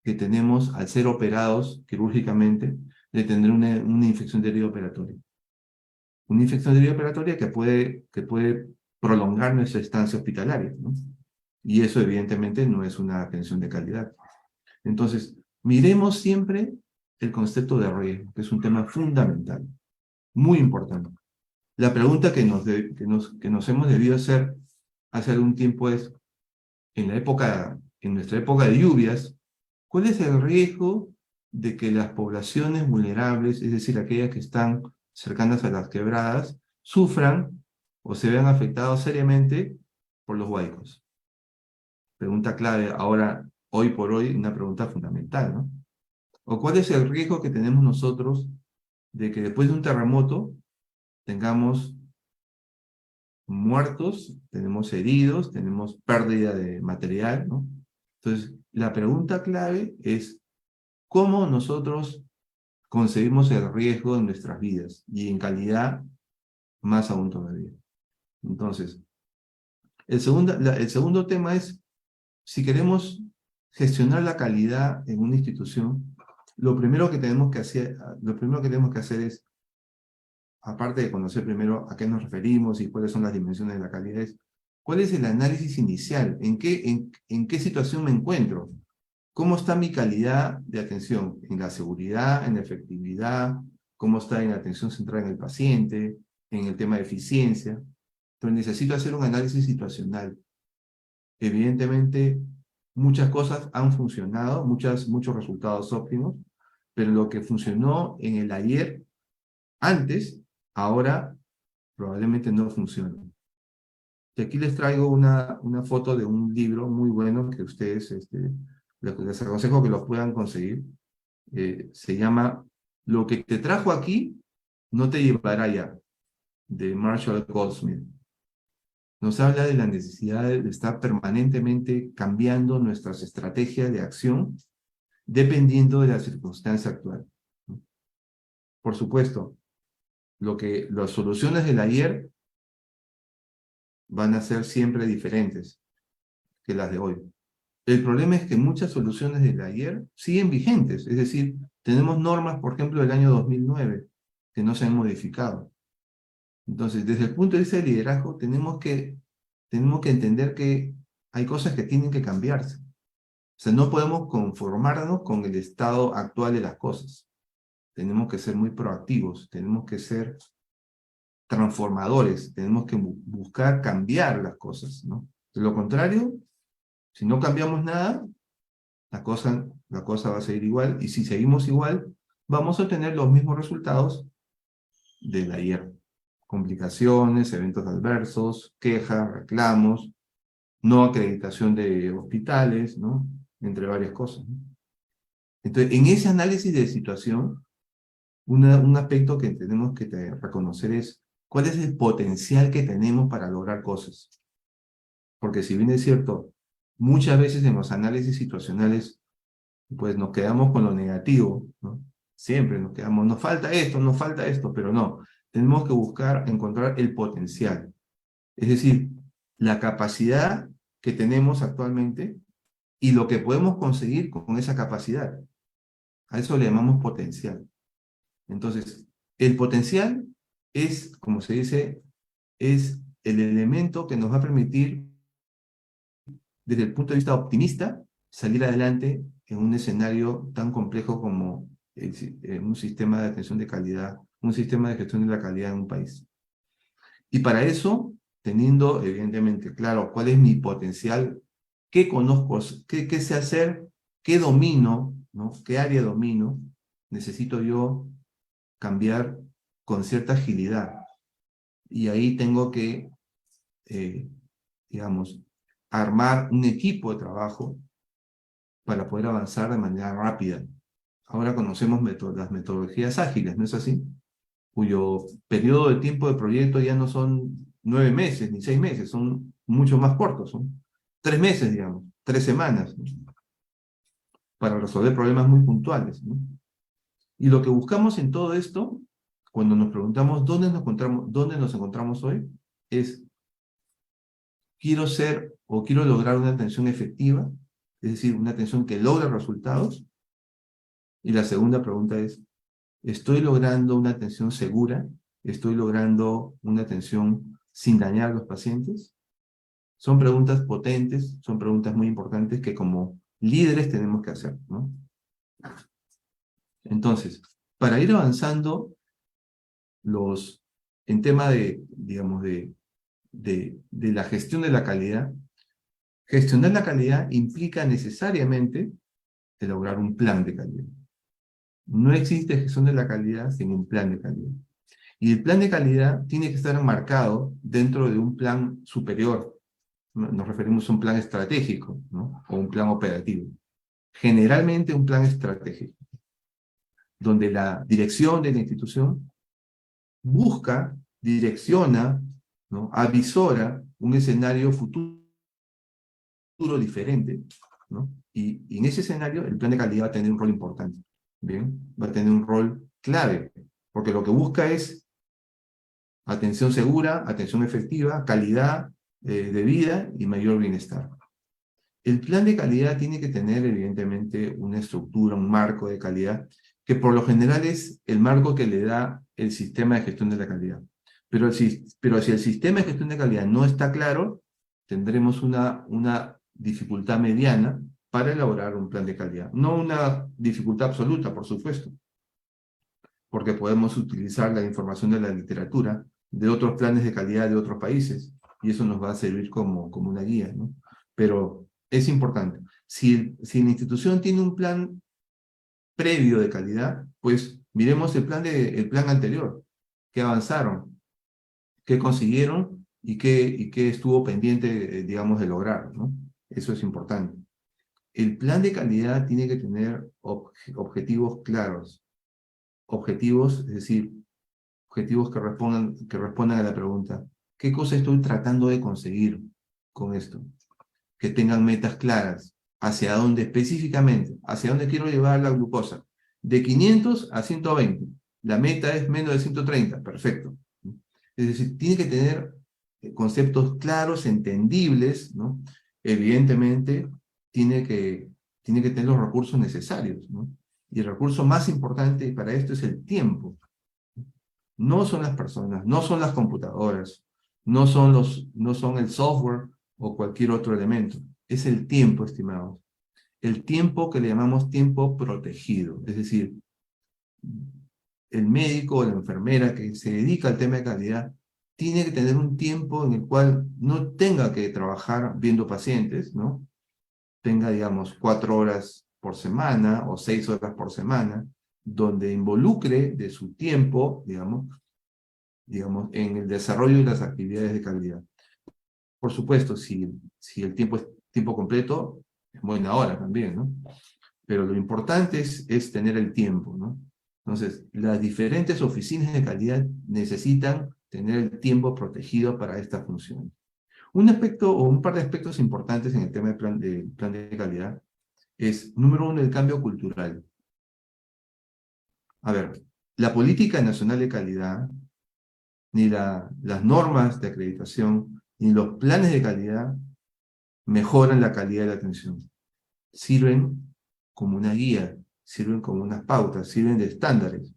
que tenemos al ser operados quirúrgicamente de tener una infección de herida operatoria? Una infección de herida operatoria que puede prolongar nuestra estancia hospitalaria, ¿no? Y eso evidentemente no es una atención de calidad. Entonces, miremos siempre el concepto de riesgo, que es un tema fundamental, muy importante. La pregunta que nos hemos debido hacer hace algún tiempo es, en nuestra época de lluvias, ¿cuál es el riesgo de que las poblaciones vulnerables, es decir, aquellas que están cercanas a las quebradas, sufran o se vean afectados seriamente por los huaicos? Pregunta clave, ahora, hoy por hoy, una pregunta fundamental, ¿no? ¿O cuál es el riesgo que tenemos nosotros de que después de un terremoto tengamos muertos, tenemos heridos, tenemos pérdida de material, ¿no? Entonces, la pregunta clave es cómo nosotros concebimos el riesgo en nuestras vidas y en calidad más aún todavía. Entonces, el segundo tema es, si queremos gestionar la calidad en una institución, lo primero que tenemos que hacer es, aparte de conocer primero a qué nos referimos y cuáles son las dimensiones de la calidad, es cuál es el análisis inicial, en qué situación me encuentro, cómo está mi calidad de atención, en la seguridad, en la efectividad, cómo está en la atención centrada en el paciente, en el tema de eficiencia. Entonces necesito hacer un análisis situacional. Evidentemente, muchas cosas han funcionado, muchos resultados óptimos, pero lo que funcionó en el ayer, antes, ahora probablemente no funciona. Y aquí les traigo una foto de un libro muy bueno que ustedes, les aconsejo que lo puedan conseguir. Se llama Lo que te trajo aquí no te llevará allá, de Marshall Goldsmith. Nos habla de la necesidad de estar permanentemente cambiando nuestras estrategias de acción dependiendo de la circunstancia actual. Por supuesto, las soluciones del ayer van a ser siempre diferentes que las de hoy. El problema es que muchas soluciones del ayer siguen vigentes, es decir, tenemos normas, por ejemplo, del año 2009, que no se han modificado. Entonces, desde el punto de vista del liderazgo, tenemos que entender que hay cosas que tienen que cambiarse. O sea, no podemos conformarnos con el estado actual de las cosas. Tenemos que ser muy proactivos, tenemos que ser transformadores, tenemos que buscar cambiar las cosas, ¿no? De lo contrario, si no cambiamos nada, la cosa va a seguir igual, y si seguimos igual, vamos a tener los mismos resultados del ayer. Complicaciones, eventos adversos, quejas, reclamos, no acreditación de hospitales, ¿no? Entre varias cosas, ¿no? Entonces, en ese análisis de situación, un aspecto que tenemos que reconocer es cuál es el potencial que tenemos para lograr cosas. Porque si bien es cierto, muchas veces en los análisis situacionales, pues nos quedamos con lo negativo, ¿no? Siempre nos quedamos, nos falta esto, pero no. Tenemos que buscar encontrar el potencial. Es decir, la capacidad que tenemos actualmente y lo que podemos conseguir con esa capacidad. A eso le llamamos potencial. Entonces, el potencial es, como se dice, es el elemento que nos va a permitir, desde el punto de vista optimista, salir adelante en un escenario tan complejo como un sistema de atención de calidad, un sistema de gestión de la calidad en un país. Y para eso, teniendo evidentemente claro cuál es mi potencial, qué conozco, qué sé hacer, qué domino, ¿no? ¿Qué área domino? Necesito yo cambiar con cierta agilidad. Y ahí tengo que, digamos, armar un equipo de trabajo para poder avanzar de manera rápida. Ahora conocemos las metodologías ágiles, ¿no es así? Cuyo periodo de tiempo de proyecto ya no son 9 meses ni 6 meses, son mucho más cortos, son 3 meses, digamos, 3 semanas, ¿no? Para resolver problemas muy puntuales, ¿no? Y lo que buscamos en todo esto, cuando nos preguntamos dónde nos encontramos hoy, es, quiero ser o quiero lograr una atención efectiva, es decir, una atención que logre resultados. Y la segunda pregunta es, ¿estoy logrando una atención segura? ¿Estoy logrando una atención sin dañar a los pacientes? Son preguntas potentes, son preguntas muy importantes que como líderes tenemos que hacer, ¿no? Entonces, para ir avanzando en tema de, digamos, de la gestión de la calidad, gestionar la calidad implica necesariamente elaborar un plan de calidad. No existe gestión de la calidad sin un plan de calidad. Y el plan de calidad tiene que estar enmarcado dentro de un plan superior. Nos referimos a un plan estratégico, ¿no? O un plan operativo. Generalmente un plan estratégico, donde la dirección de la institución busca, direcciona, ¿no? Avisora un escenario futuro diferente, ¿no? Y en ese escenario el plan de calidad va a tener un rol importante, ¿bien? Va a tener un rol clave, porque lo que busca es atención segura, atención efectiva, calidad de vida y mayor bienestar. El plan de calidad tiene que tener, evidentemente, una estructura, un marco de calidad, que por lo general es el marco que le da el sistema de gestión de la calidad. Pero si el sistema de gestión de calidad no está claro, tendremos una dificultad mediana para elaborar un plan de calidad. No una dificultad absoluta, por supuesto, porque podemos utilizar la información de la literatura, de otros planes de calidad de otros países, y eso nos va a servir como una guía, ¿no? Pero es importante. Si la institución tiene un plan previo de calidad, pues miremos el plan anterior, qué avanzaron, qué consiguieron y qué estuvo pendiente, digamos, de lograr, ¿no? Eso es importante. El plan de calidad tiene que tener objetivos claros. Objetivos, es decir, objetivos que respondan a la pregunta, ¿qué cosa estoy tratando de conseguir con esto? Que tengan metas claras, hacia dónde específicamente, hacia dónde quiero llevar la glucosa, de 500 a 120, la meta es menos de 130, perfecto. Es decir, tiene que tener conceptos claros, entendibles, ¿no? Evidentemente, tiene que tener los recursos necesarios, ¿no? Y el recurso más importante para esto es el tiempo. No son las personas, no son las computadoras, no son el software o cualquier otro elemento. Es el tiempo, estimados. El tiempo que le llamamos tiempo protegido. Es decir, el médico o la enfermera que se dedica al tema de calidad tiene que tener un tiempo en el cual no tenga que trabajar viendo pacientes, ¿no? Tenga, digamos, 4 horas por semana o 6 horas por semana, donde involucre de su tiempo, digamos, en el desarrollo de las actividades de calidad. Por supuesto, si el tiempo es tiempo completo, es buena hora también, ¿no? Pero lo importante es tener el tiempo, ¿no? Entonces, las diferentes oficinas de calidad necesitan tener el tiempo protegido para esta función. Un aspecto o un par de aspectos importantes en el tema del plan de calidad es, número uno, el cambio cultural. A ver, la política nacional de calidad, ni las normas de acreditación, ni los planes de calidad mejoran la calidad de la atención. Sirven como una guía, sirven como unas pautas, sirven de estándares.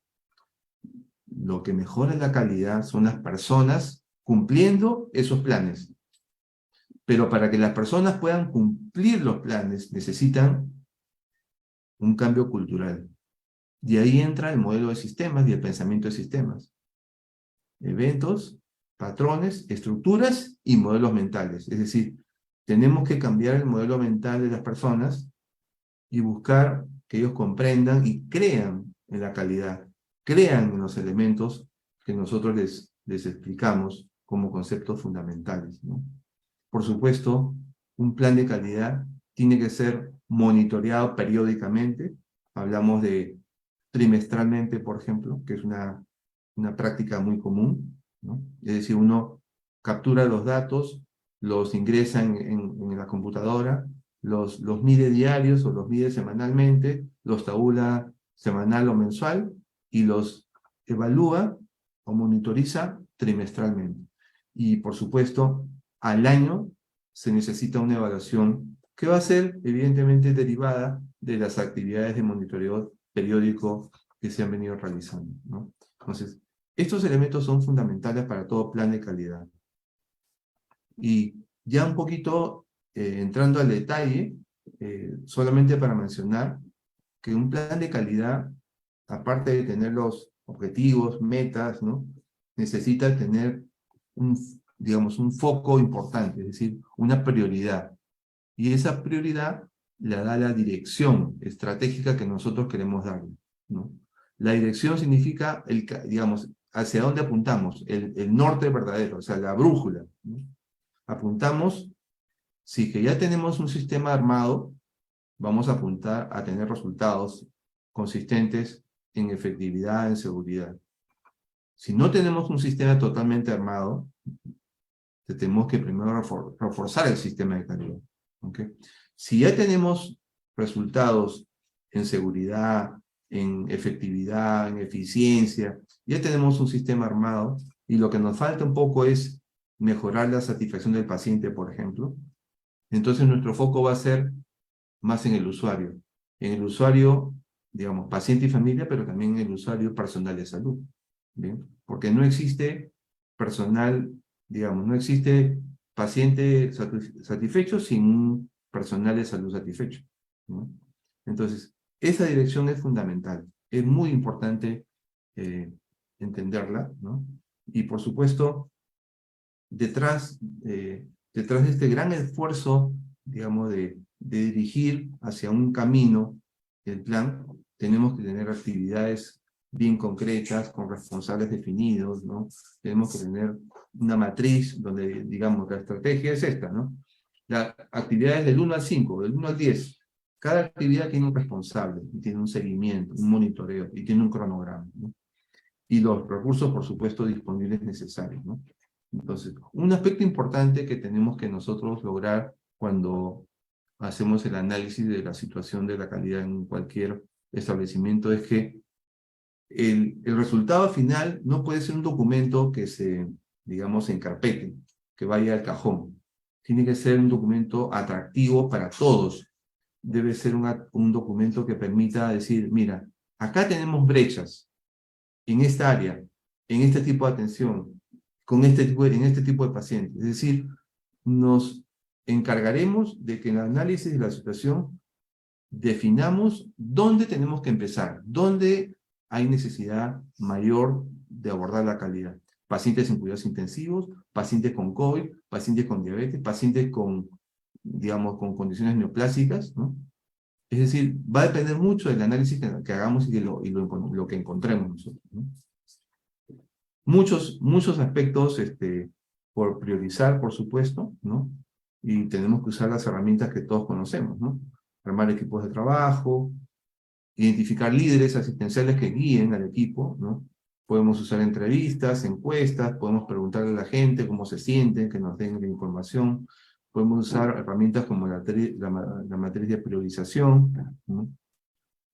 Lo que mejora la calidad son las personas cumpliendo esos planes. Pero para que las personas puedan cumplir los planes, necesitan un cambio cultural. Y ahí entra el modelo de sistemas y el pensamiento de sistemas. Eventos, patrones, estructuras y modelos mentales. Es decir, tenemos que cambiar el modelo mental de las personas y buscar que ellos comprendan y crean en la calidad, crean en los elementos que nosotros les explicamos como conceptos fundamentales, ¿no? Por supuesto, un plan de calidad tiene que ser monitoreado periódicamente. Hablamos de trimestralmente, por ejemplo, que es una práctica muy común, ¿no? Es decir, uno captura los datos, los ingresa en la computadora, los mide diarios o los mide semanalmente, los tabula semanal o mensual y los evalúa o monitoriza trimestralmente. Y por supuesto, al año se necesita una evaluación que va a ser evidentemente derivada de las actividades de monitoreo periódico que se han venido realizando, ¿no? Entonces, estos elementos son fundamentales para todo plan de calidad. Y ya un poquito entrando al detalle, solamente para mencionar que un plan de calidad, aparte de tener los objetivos, metas, ¿no? Necesita tener digamos, un foco importante, es decir, una prioridad. Y esa prioridad la da la dirección estratégica que nosotros queremos darle, ¿no? La dirección significa, digamos, hacia dónde apuntamos, el norte verdadero, o sea, la brújula, ¿no? Apuntamos, si que ya tenemos un sistema armado, vamos a apuntar a tener resultados consistentes en efectividad, en seguridad. Si no tenemos un sistema totalmente armado, tenemos que primero reforzar el sistema de calidad. ¿Okay? Si ya tenemos resultados en seguridad, en efectividad, en eficiencia, ya tenemos un sistema armado y lo que nos falta un poco es mejorar la satisfacción del paciente, por ejemplo, entonces nuestro foco va a ser más en el usuario. En el usuario, digamos, paciente y familia, pero también en el usuario personal de salud. ¿Bien? Porque no existe personal, digamos, no existe paciente satisfecho sin un personal de salud satisfecho, ¿no? Entonces, esa dirección es fundamental. Es muy importante entenderla, ¿no? Y por supuesto, detrás, detrás de este gran esfuerzo, digamos, de dirigir hacia un camino el plan, tenemos que tener actividades bien concretas, con responsables definidos, ¿no? Tenemos que tener una matriz donde, digamos, la estrategia es esta, ¿no? Las actividades del 1 al 5, del 1 al 10. Cada actividad tiene un responsable, y tiene un seguimiento, un monitoreo, y tiene un cronograma, ¿no? Y los recursos, por supuesto, disponibles necesarios, ¿no? Entonces, un aspecto importante que tenemos que nosotros lograr cuando hacemos el análisis de la situación de la calidad en cualquier establecimiento es que el resultado final no puede ser un documento que se, digamos, encarpete, que vaya al cajón. Tiene que ser un documento atractivo para todos. Debe ser un documento que permita decir, mira, acá tenemos brechas en esta área, en este tipo de atención, en este tipo de pacientes. Es decir, nos encargaremos de que en el análisis de la situación definamos dónde tenemos que empezar, dónde hay necesidad mayor de abordar la calidad. Pacientes en cuidados intensivos, pacientes con COVID, pacientes con diabetes, pacientes con, digamos, con condiciones neoplásicas, ¿no? Es decir, va a depender mucho del análisis que hagamos y lo que encontremos nosotros, ¿no? Muchos aspectos por priorizar, por supuesto, ¿no? Y tenemos que usar las herramientas que todos conocemos, ¿no? Armar equipos de trabajo, identificar líderes asistenciales que guíen al equipo, ¿no? Podemos usar entrevistas, encuestas, podemos preguntarle a la gente cómo se sienten, que nos den la información. Podemos usar herramientas como la matriz de priorización, ¿no?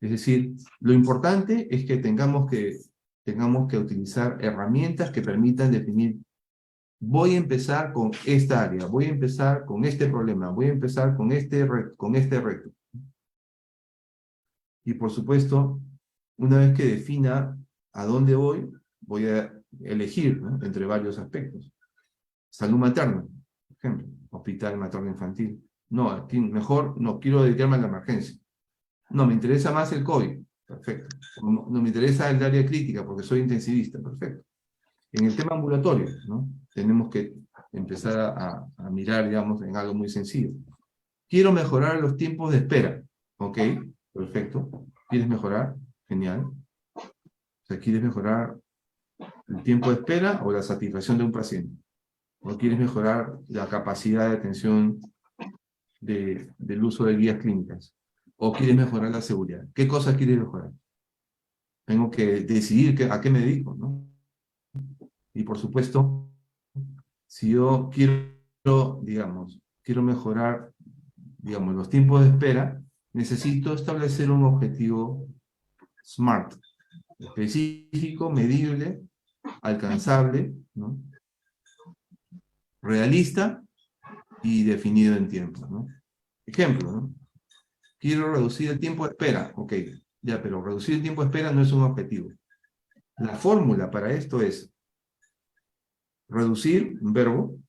Es decir, lo importante es que tengamos que utilizar herramientas que permitan definir, voy a empezar con esta área, voy a empezar con este problema, voy a empezar con este reto. Y por supuesto, una vez que defina a dónde voy a elegir, ¿no? Entre varios aspectos. Salud materna, por ejemplo, hospital materno infantil. No, aquí mejor no quiero dedicarme a la emergencia. No, me interesa más el COVID. Perfecto. No me interesa el área crítica porque soy intensivista. Perfecto. En el tema ambulatorio, ¿no? Tenemos que empezar a mirar, digamos, en algo muy sencillo. Quiero mejorar los tiempos de espera. Ok, perfecto. ¿Quieres mejorar? Genial. O sea, ¿quieres mejorar el tiempo de espera o la satisfacción de un paciente? ¿O quieres mejorar la capacidad de atención del uso de guías clínicas? ¿O quieres mejorar la seguridad? ¿Qué cosas quieres mejorar? Tengo que decidir a qué me dedico, ¿no? Y por supuesto, si yo quiero mejorar, digamos, los tiempos de espera, necesito establecer un objetivo SMART, específico, medible, alcanzable, ¿no? Realista y definido en tiempo, ¿no? Ejemplo, ¿no? Quiero reducir el tiempo de espera. Ok, ya, pero reducir el tiempo de espera no es un objetivo. La fórmula para esto es reducir, un verbo,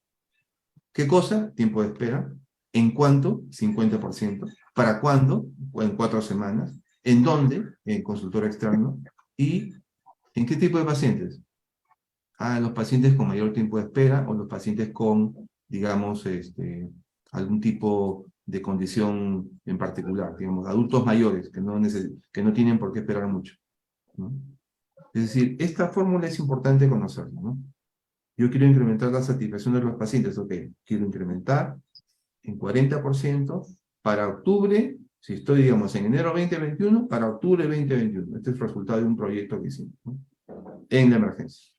¿Qué cosa? Tiempo de espera. ¿En cuánto? 50%. ¿Para cuándo? O en 4 semanas. ¿En dónde? En consultorio externo. ¿Y en qué tipo de pacientes? Los pacientes con mayor tiempo de espera o los pacientes con, digamos, algún tipo de condición en particular, digamos, adultos mayores que no tienen por qué esperar mucho, ¿no? Es decir, esta fórmula es importante conocerla, ¿no? Yo quiero incrementar la satisfacción de los pacientes, ok, quiero incrementar en 40% para octubre, si estoy, digamos, en enero 2021, para octubre 2021. Este es el resultado de un proyecto que hicimos, ¿no? En la emergencia.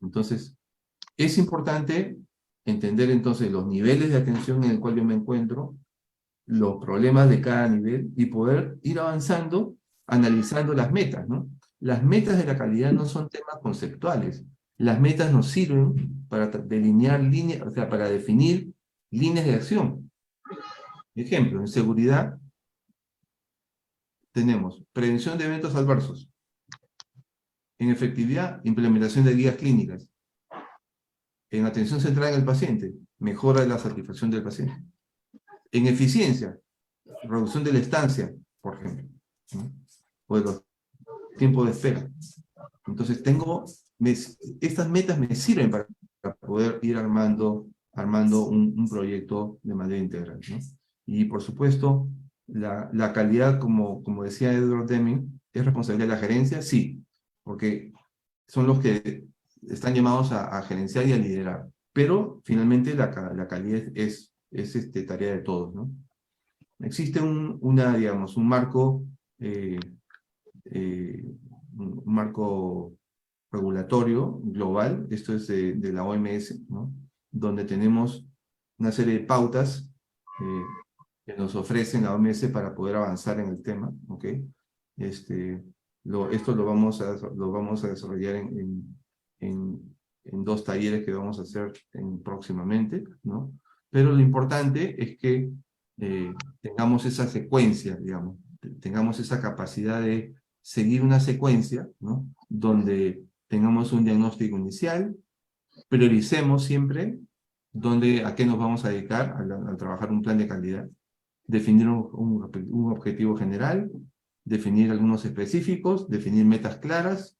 Entonces, es importante entender entonces los niveles de atención en el cual yo me encuentro, los problemas de cada nivel y poder ir avanzando analizando las metas, ¿no? Las metas de la calidad no son temas conceptuales. Las metas nos sirven para delinear líneas, o sea, para definir líneas de acción. Ejemplo, en seguridad tenemos prevención de eventos adversos. En efectividad, implementación de guías clínicas. En atención centrada en el paciente, mejora de la satisfacción del paciente. En eficiencia, reducción de la estancia, por ejemplo, ¿no? O de los tiempos de espera. Entonces, estas metas me sirven para poder ir armando un proyecto de manera integral, ¿no? Y, por supuesto, la calidad, como decía Edward Deming, ¿es responsabilidad de la gerencia? Sí, porque son los que están llamados a gerenciar y a liderar. Pero, finalmente, la calidad es tarea de todos, ¿no? Existe digamos, un marco un marco regulatorio global, esto es de la OMS, ¿no? Donde tenemos una serie de pautas que nos ofrecen la OMS para poder avanzar en el tema, ¿ok? Esto lo vamos a desarrollar en 2 talleres que vamos a hacer próximamente, ¿no? Pero lo importante es que tengamos esa secuencia, digamos, tengamos esa capacidad de seguir una secuencia, ¿no? Donde tengamos un diagnóstico inicial, prioricemos siempre a qué nos vamos a dedicar al trabajar un plan de calidad, definir un objetivo general, definir algunos específicos, definir metas claras,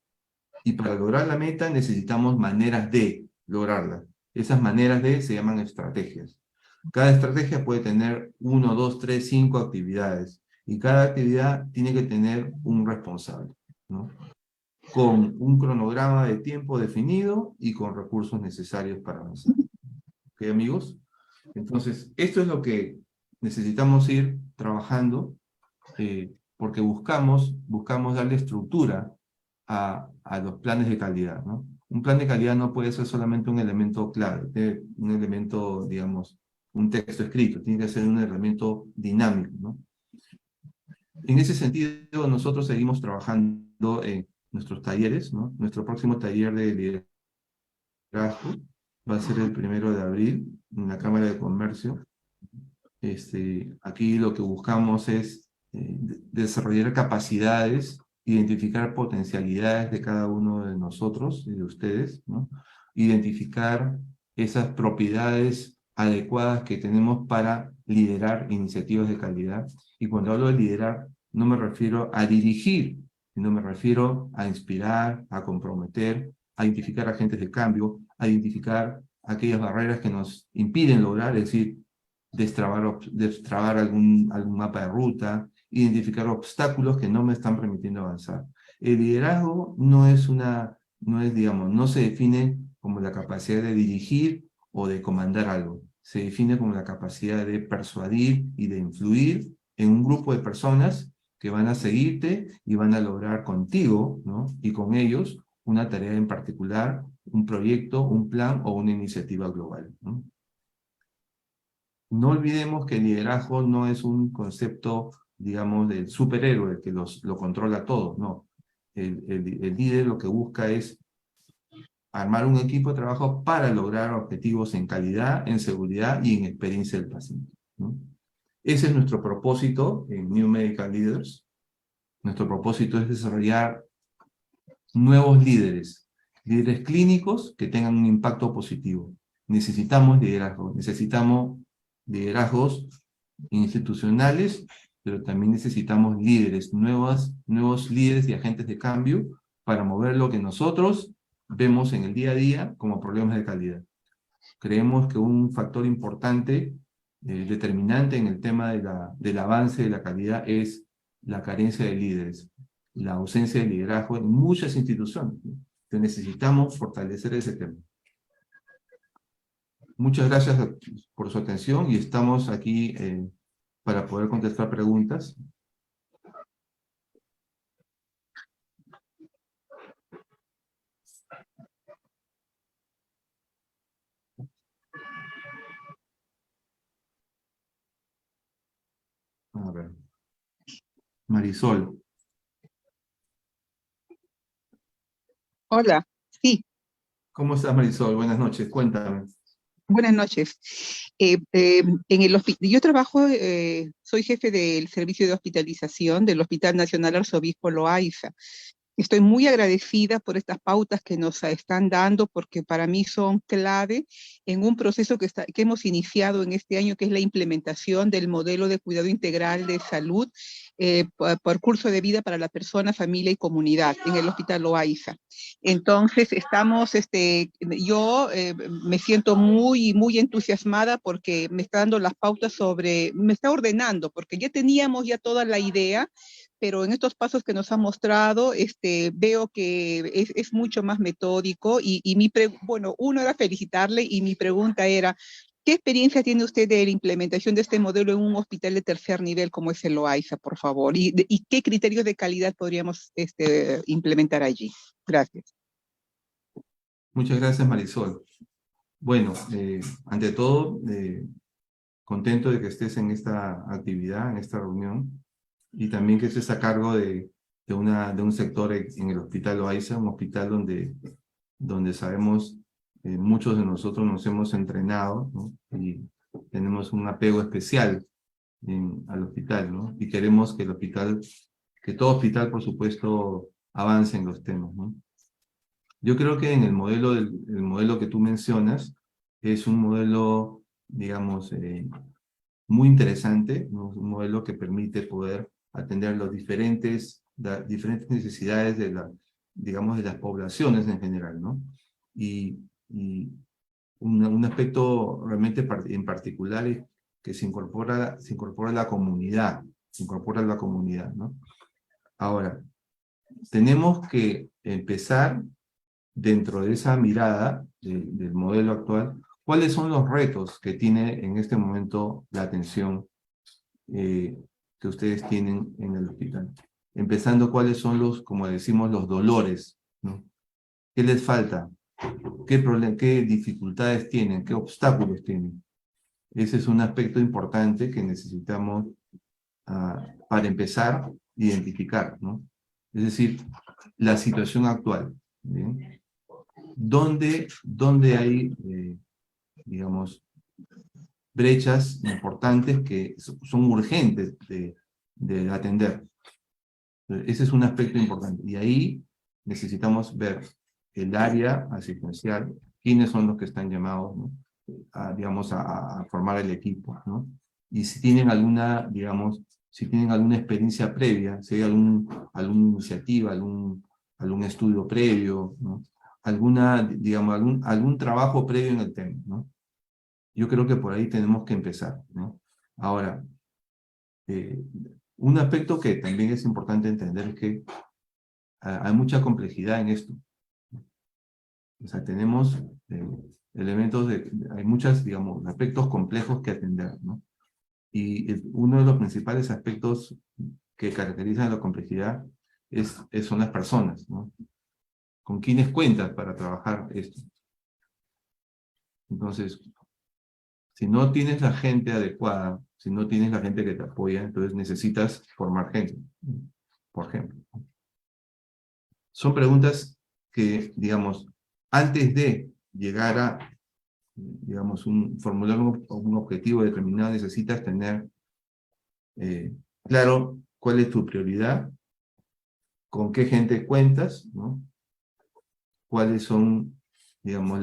y para lograr la meta necesitamos maneras de lograrla. Esas maneras se llaman estrategias. Cada estrategia puede tener 1, 2, 3, 5 actividades, y cada actividad tiene que tener un responsable, ¿no? Con un cronograma de tiempo definido y con recursos necesarios para avanzar. ¿Ok, amigos? Entonces, esto es lo que necesitamos ir trabajando, porque buscamos darle estructura a los planes de calidad, ¿no? Un plan de calidad no puede ser solamente un elemento clave, un elemento, digamos, un texto escrito, tiene que ser un elemento dinámico, ¿no? En ese sentido, nosotros seguimos trabajando en nuestros talleres, ¿no? Nuestro próximo taller de liderazgo va a ser el 1 de abril en la Cámara de Comercio. Aquí lo que buscamos es desarrollar capacidades, identificar potencialidades de cada uno de nosotros y de ustedes, ¿no? Identificar esas propiedades adecuadas que tenemos para liderar iniciativas de calidad. Y cuando hablo de liderar, no me refiero a dirigir, sino me refiero a inspirar, a comprometer, a identificar agentes de cambio, a identificar aquellas barreras que nos impiden lograr, es decir, destrabar algún mapa de ruta, identificar obstáculos que no me están permitiendo avanzar. El liderazgo digamos, no se define como la capacidad de dirigir o de comandar algo. Se define como la capacidad de persuadir y de influir en un grupo de personas que van a seguirte y van a lograr contigo, ¿no? Y con ellos una tarea en particular, un proyecto, un plan o una iniciativa global, ¿no? No olvidemos que el liderazgo no es un concepto, digamos, del superhéroe que lo controla todo, no. El líder lo que busca es armar un equipo de trabajo para lograr objetivos en calidad, en seguridad y en experiencia del paciente, ¿no? Ese es nuestro propósito en New Medical Leaders. Nuestro propósito es desarrollar nuevos líderes clínicos que tengan un impacto positivo, necesitamos liderazgos institucionales, pero también necesitamos líderes, nuevos líderes y agentes de cambio para mover lo que nosotros vemos en el día a día como problemas de calidad. Creemos que un factor importante, determinante en el tema del avance de la calidad es la carencia de líderes, la ausencia de liderazgo en muchas instituciones. Entonces necesitamos fortalecer ese tema. Muchas gracias por su atención y estamos aquí para poder contestar preguntas. A ver. Marisol. Hola, sí, ¿Cómo estás, Marisol? Buenas noches, cuéntame. buenas noches. Yo trabajo, soy jefe del servicio de hospitalización del Hospital Nacional Arzobispo Loaiza. Estoy muy agradecida por estas pautas que nos están dando, porque para mí son clave en un proceso que hemos iniciado en este año, que es la implementación del modelo de cuidado integral de salud por curso de vida para la persona, familia y comunidad en el Hospital Loaiza. Entonces, yo me siento muy entusiasmada porque me está dando las pautas me está ordenando, porque ya teníamos ya toda la idea, pero en estos pasos que nos ha mostrado, veo que es mucho más metódico bueno, uno era felicitarle y mi pregunta era, ¿qué experiencia tiene usted de la implementación de este modelo en un hospital de tercer nivel como es el Loaiza, por favor? ¿Y qué criterios de calidad podríamos implementar allí? Gracias. Muchas gracias, Marisol. Bueno, ante todo, contento de que estés en esta actividad, en esta reunión, y también que estés a cargo de un sector en el Hospital Loaiza, un hospital donde sabemos, muchos de nosotros nos hemos entrenado, ¿no? Y tenemos un apego especial al hospital, ¿no? Y queremos que todo hospital, por supuesto, avance en los temas, ¿no? Yo creo que en el modelo que tú mencionas es un modelo, digamos, muy interesante, ¿no? Un modelo que permite poder atender las diferentes necesidades digamos, de las poblaciones en general, ¿no? Y un aspecto realmente en particular es que se incorpora la comunidad, ¿no? Ahora, tenemos que empezar dentro de esa mirada del modelo actual, ¿cuáles son los retos que tiene en este momento la atención que ustedes tienen en el hospital? Empezando, ¿cuáles son como decimos, los dolores, ¿no? ¿Qué les falta? ¿Qué dificultades tienen? ¿Qué obstáculos tienen? Ese es un aspecto importante que necesitamos para empezar a identificar, ¿no? Es decir, la situación actual, ¿bien? ¿Dónde hay, digamos, brechas importantes que son urgentes de atender? Ese es un aspecto importante. Y ahí necesitamos ver el área asistencial, quiénes son los que están llamados, ¿no? Digamos, a formar el equipo, ¿no? Y si tienen alguna, digamos, si tienen alguna experiencia previa, si hay alguna iniciativa, algún estudio previo, ¿no? Digamos, algún trabajo previo en el tema, ¿no? Yo creo que por ahí tenemos que empezar, ¿no? Ahora, un aspecto que también es importante entender es que hay mucha complejidad en esto. O sea, tenemos elementos hay muchos, digamos, aspectos complejos que atender, ¿no? Y uno de los principales aspectos que caracterizan la complejidad son las personas, ¿no? ¿Con quiénes cuentas para trabajar esto? Entonces, si no tienes la gente adecuada, si no tienes la gente que te apoya, entonces necesitas formar gente, por ejemplo. Son preguntas que, digamos, antes de llegar a, digamos, formular un objetivo determinado, necesitas tener claro cuál es tu prioridad, con qué gente cuentas, ¿no? Cuáles son, digamos,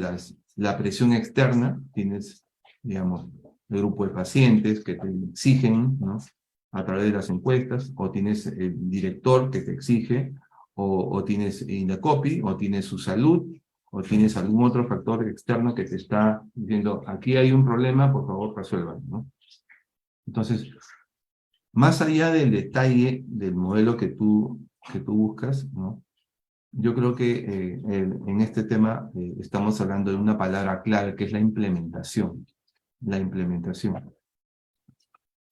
la presión externa, tienes, digamos, el grupo de pacientes que te exigen, ¿no?, a través de las encuestas, o tienes el director que te exige, o tienes INDACOPI, o tienes su salud, o tienes algún otro factor externo que te está diciendo, aquí hay un problema, por favor resuelvan, ¿no? Entonces, más allá del detalle del modelo que tú buscas, ¿no?, yo creo que en este tema estamos hablando de una palabra clave, que es la implementación. La implementación.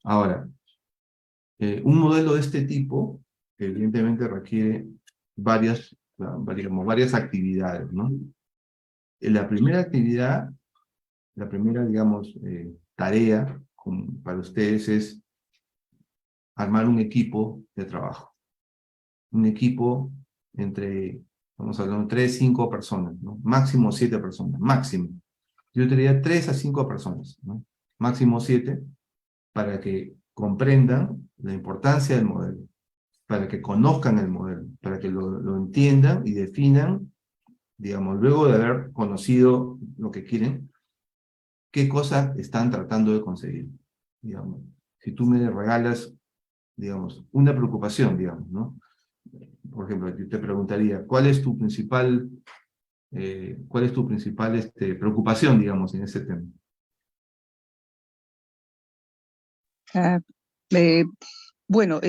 Ahora, un modelo de este tipo, evidentemente requiere varias actividades, ¿no? La primera actividad, la primera, digamos, tarea para ustedes es armar un equipo de trabajo. Un equipo entre, vamos hablando, 3, 5 personas, ¿no? Máximo 7 personas, máximo. Yo diría 3 a 5 personas, ¿no? Máximo 7, para que comprendan la importancia del modelo, para que conozcan el modelo, para que lo entiendan y definan, digamos, luego de haber conocido lo que quieren, qué cosas están tratando de conseguir. Digamos, si tú me regalas, digamos, una preocupación, digamos, ¿no? Por ejemplo, yo te preguntaría, ¿cuál es tu principal preocupación, digamos, en ese tema? Ah, eh, bueno,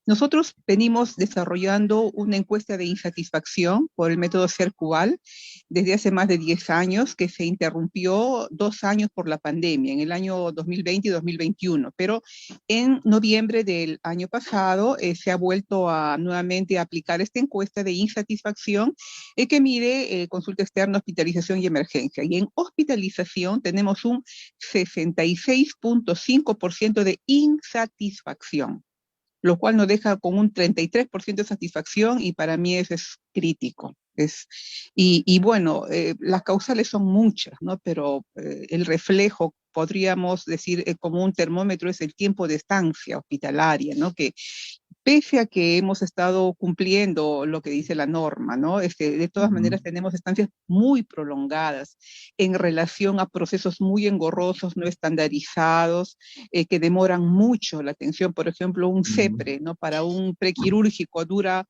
nosotros venimos desarrollando una encuesta de insatisfacción por el método CERCUAL desde hace más de 10 años, que se interrumpió 2 años por la pandemia, en el año 2020 y 2021, pero en noviembre del año pasado se ha vuelto nuevamente a aplicar esta encuesta de insatisfacción que mide consulta externa, hospitalización y emergencia. Y en hospitalización tenemos un 66.5% de insatisfacción, lo cual nos deja con un 33% de satisfacción, y para mí eso es crítico. Y bueno, las causales son muchas, ¿no? Pero el reflejo, podríamos decir, como un termómetro, es el tiempo de estancia hospitalaria, ¿no? Que pese a que hemos estado cumpliendo lo que dice la norma, ¿no? De todas maneras tenemos estancias muy prolongadas en relación a procesos muy engorrosos, no estandarizados, que demoran mucho la atención. Por ejemplo, un CEPRE, ¿no? Para un prequirúrgico dura,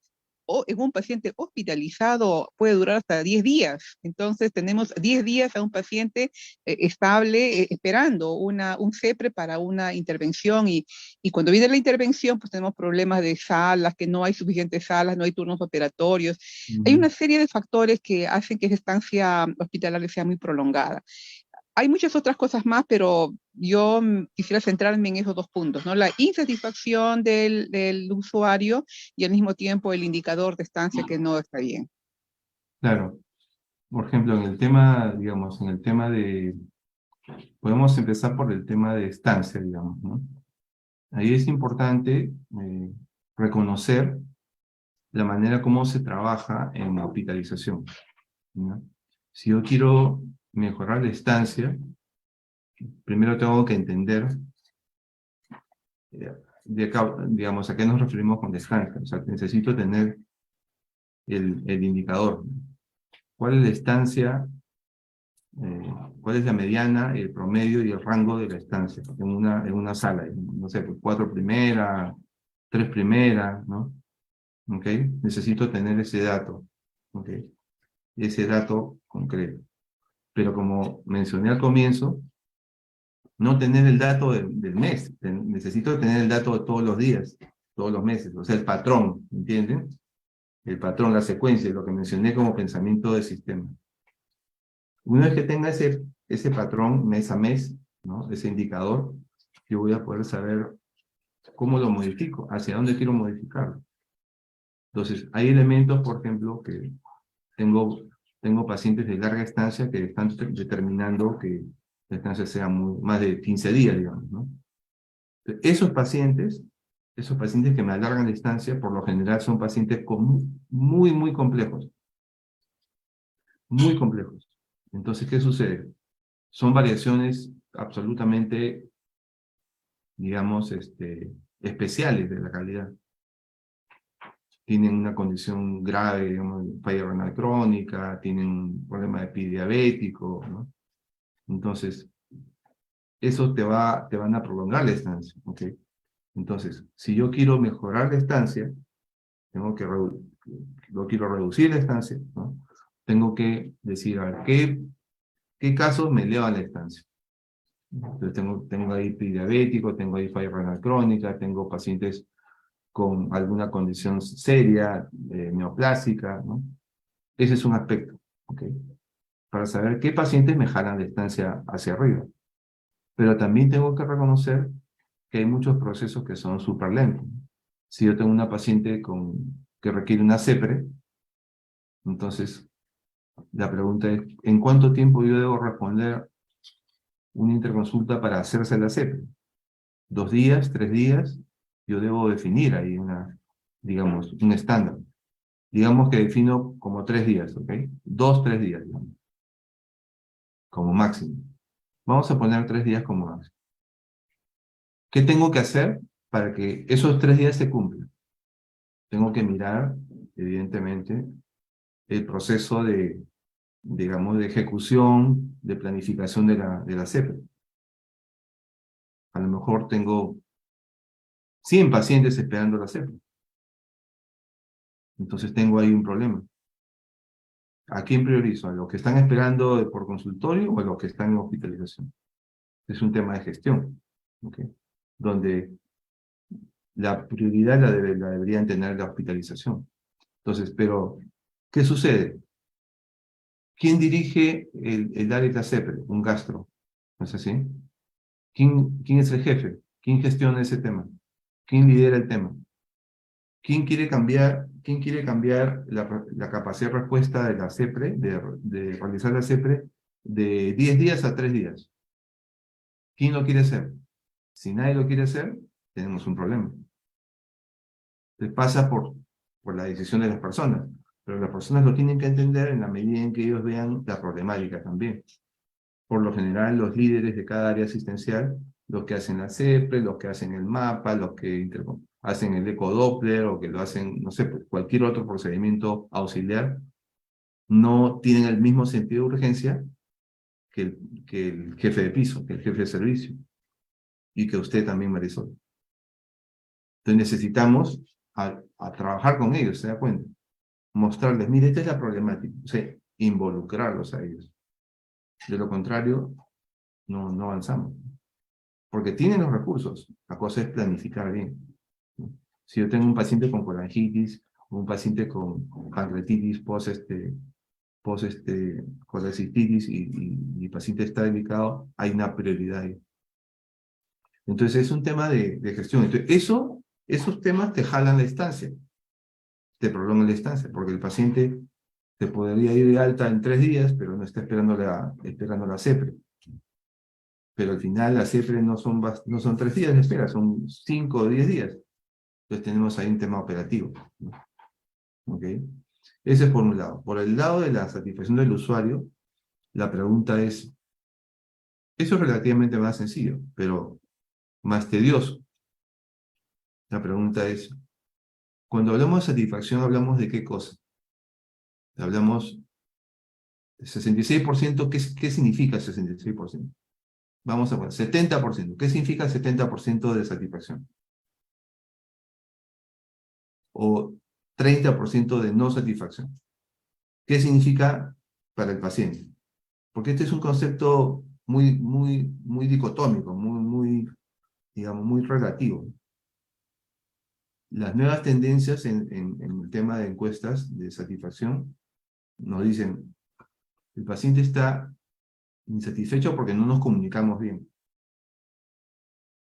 o en un paciente hospitalizado puede durar hasta 10 días. Entonces tenemos 10 días a un paciente estable esperando un CEPRE para una intervención, y cuando viene la intervención pues tenemos problemas de salas, que no hay suficientes salas, no hay turnos operatorios. Hay una serie de factores que hacen que esa estancia hospitalaria sea muy prolongada. Hay muchas otras cosas más, pero yo quisiera centrarme en esos 2 puntos, ¿no? La insatisfacción del usuario y al mismo tiempo el indicador de estancia que no está bien. Claro. Por ejemplo, en el tema, digamos, podemos empezar por el tema de estancia, digamos, ¿no? Ahí es importante reconocer la manera como se trabaja en la hospitalización, ¿no? Si yo quiero mejorar la estancia, primero tengo que entender, digamos, a qué nos referimos con la estancia. O sea, necesito tener el indicador. ¿Cuál es la estancia? ¿Cuál es la mediana, el promedio y el rango de la estancia en una sala? No sé, 4 primeras, 3 primeras, ¿no? ¿Ok? Necesito tener ese dato, ¿ok? Ese dato concreto. Pero como mencioné al comienzo, no tener el dato del mes, necesito tener el dato de todos los días, todos los meses, o sea, el patrón, ¿entienden? El patrón, la secuencia, lo que mencioné como pensamiento de sistema. Una vez que tenga ese patrón mes a mes, ¿no? Ese indicador, yo voy a poder saber cómo lo modifico, hacia dónde quiero modificarlo. Entonces, hay elementos, por ejemplo, que tengo pacientes de larga estancia que están determinando que la estancia sea más de 15 días, digamos, ¿no? Esos pacientes que me alargan la estancia, por lo general son pacientes muy, muy complejos. Muy complejos. Entonces, ¿qué sucede? Son variaciones absolutamente, digamos, especiales de la calidad, tienen una condición grave, digamos, falla renal crónica, tienen un problema diabético, ¿no? Entonces, eso te van a prolongar la estancia, ¿ok? Entonces, si yo quiero mejorar la estancia, tengo que yo quiero reducir la estancia, ¿no? Tengo que decir, a ver, ¿qué casos me elevan la estancia? Entonces, tengo ahí diabético, tengo ahí falla renal crónica, tengo pacientes con alguna condición seria, neoplásica, ¿no? Ese es un aspecto, ¿ok? Para saber qué pacientes me jalan la estancia hacia arriba. Pero también tengo que reconocer que hay muchos procesos que son súper lentos. Si yo tengo una paciente que requiere una CEPRE, entonces la pregunta es, ¿en cuánto tiempo yo debo responder una interconsulta para hacerse la CEPRE? ¿2 días? ¿3 días? Yo debo definir ahí digamos, un estándar. Digamos que defino como 3 días, ¿ok? 2, 3 días, digamos, como máximo. Vamos a poner 3 días como máximo. ¿Qué tengo que hacer para que esos 3 días se cumplan? Tengo que mirar, evidentemente, el proceso digamos, de ejecución, de planificación de la CEPRE. A lo mejor tengo 100 pacientes esperando la CEPRE. Entonces tengo ahí un problema. ¿A quién priorizo? ¿A los que están esperando por consultorio o a los que están en hospitalización? Es un tema de gestión, ¿ok? Donde la prioridad la deberían tener la hospitalización. Entonces, pero, ¿qué sucede? ¿Quién dirige el área de la CEPRE? Un gastro, ¿no es así? ¿Quién es el jefe? ¿Quién gestiona ese tema? ¿Quién lidera el tema? Quién quiere cambiar la capacidad de respuesta de la CEPRE, de realizar la CEPRE, de 10 días a 3 días? ¿Quién lo quiere hacer? Si nadie lo quiere hacer, tenemos un problema. Les pasa por la decisión de las personas, pero las personas lo tienen que entender en la medida en que ellos vean la problemática también. Por lo general, los líderes de cada área asistencial, los que hacen la CEPRE, los que hacen el mapa, los que hacen el ecodoppler o que lo hacen, no sé, cualquier otro procedimiento auxiliar, no tienen el mismo sentido de urgencia que el jefe de piso, que el jefe de servicio, y que usted también, Marisol. Entonces necesitamos a trabajar con ellos, ¿se da cuenta? Mostrarles, mire, esta es la problemática, o sea, involucrarlos a ellos. De lo contrario, no avanzamos. Porque tienen los recursos, la cosa es planificar bien, ¿no? Si yo tengo un paciente con colangitis, o un paciente con pancreatitis colecistitis y mi paciente está delicado, hay una prioridad ahí. Entonces es un tema de gestión. Entonces esos temas te jalan la estancia, te prolongan la estancia, porque el paciente te podría ir de alta en 3 días, pero no está esperando la CEPRE. Pero al final la CEPRE no son 3 días de espera, son 5 o 10 días. Entonces tenemos ahí un tema operativo, ¿no? ¿Ok? Ese es por un lado. Por el lado de la satisfacción del usuario, la pregunta es, eso es relativamente más sencillo, pero más tedioso. La pregunta es, cuando hablamos de satisfacción, ¿hablamos de qué cosa? Hablamos de 66%, ¿qué significa 66%? Vamos a poner 70%. ¿Qué significa 70% de satisfacción? O 30% de no satisfacción. ¿Qué significa para el paciente? Porque este es un concepto muy dicotómico, digamos, muy relativo. Las nuevas tendencias en el tema de encuestas de satisfacción nos dicen, el paciente está insatisfecho porque no nos comunicamos bien. El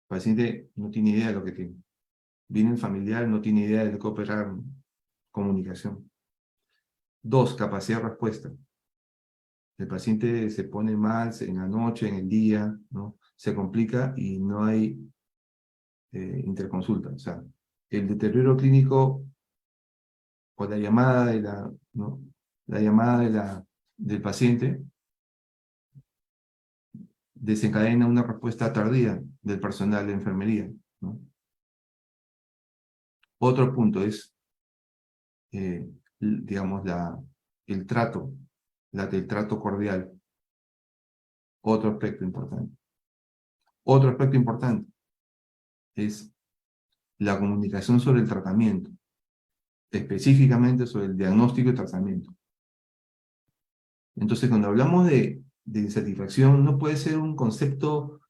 paciente no tiene idea de lo que tiene. Viene el familiar, no tiene idea de lo que operar comunicación. 2, capacidad de respuesta. El paciente se pone mal en la noche, en el día, ¿no? Se complica y no hay interconsulta. O sea, el deterioro clínico o la llamada ¿no? La llamada del paciente desencadena una respuesta tardía del personal de enfermería, ¿no? Otro punto es digamos, el trato cordial. Otro aspecto importante. Otro aspecto importante es la comunicación sobre el tratamiento, específicamente sobre el diagnóstico y tratamiento. Entonces, cuando hablamos de insatisfacción, no puede ser un concepto,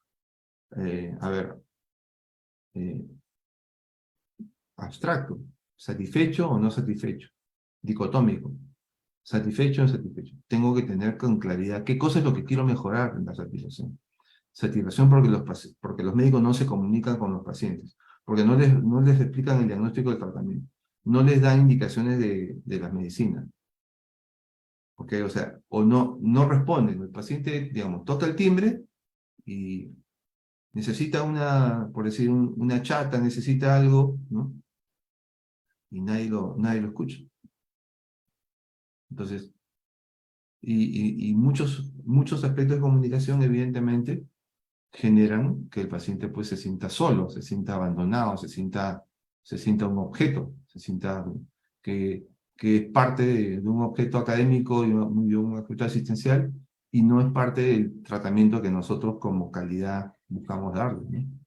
abstracto, satisfecho o no satisfecho, dicotómico, satisfecho o no satisfecho. Tengo que tener con claridad qué cosa es lo que quiero mejorar en la satisfacción. Satisfacción porque los médicos no se comunican con los pacientes, porque no les explican el diagnóstico del tratamiento, no les dan indicaciones de las medicinas. ¿Okay? O sea, o no responden. El paciente, digamos, toca el timbre y necesita por decir, una chata, necesita algo, ¿no? Y nadie lo escucha. Entonces, y muchos aspectos de comunicación, evidentemente, generan que el paciente pues se sienta solo, se sienta abandonado, se sienta un objeto, se sienta que, que es parte de un objeto académico y un objeto asistencial y no es parte del tratamiento que nosotros como calidad buscamos darle, ¿no?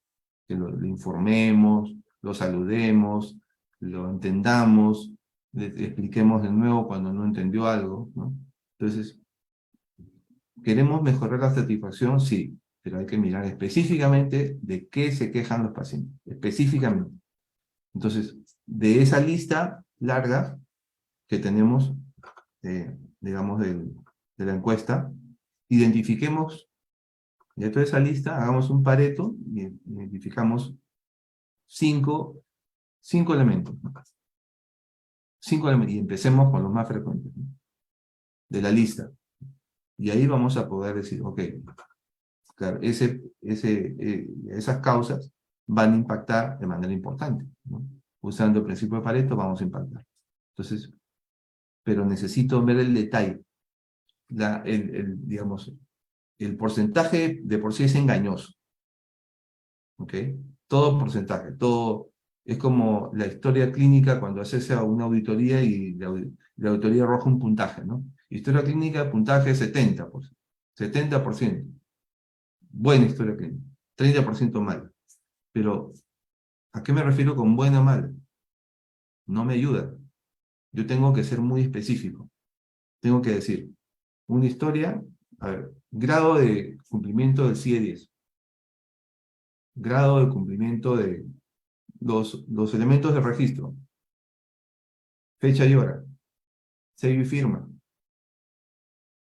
Que lo informemos, lo saludemos, lo entendamos, le expliquemos de nuevo cuando no entendió algo, ¿no? Entonces, ¿queremos mejorar la satisfacción? Sí, pero hay que mirar específicamente de qué se quejan los pacientes, específicamente. Entonces, de esa lista larga que tenemos, digamos, de la encuesta, identifiquemos, de toda esa lista, hagamos un Pareto y identificamos cinco elementos. Y empecemos con los más frecuentes, ¿no? De la lista. Y ahí vamos a poder decir, ok, claro, esas causas van a impactar de manera importante, ¿no? Usando el principio de Pareto vamos a impactar. Entonces, pero necesito ver el detalle. Digamos, el porcentaje de por sí es engañoso. ¿Ok? Todo porcentaje, todo es como la historia clínica cuando haces una auditoría y la auditoría arroja un puntaje, ¿no? Historia clínica, puntaje 70%. 70%. Buena historia clínica. 30% mala. Pero, ¿a qué me refiero con buena o mala? No me ayuda. Yo tengo que ser muy específico. Tengo que decir, una historia, a ver, grado de cumplimiento del CIE-10. Grado de cumplimiento de los elementos de registro. Fecha y hora. Sello y firma.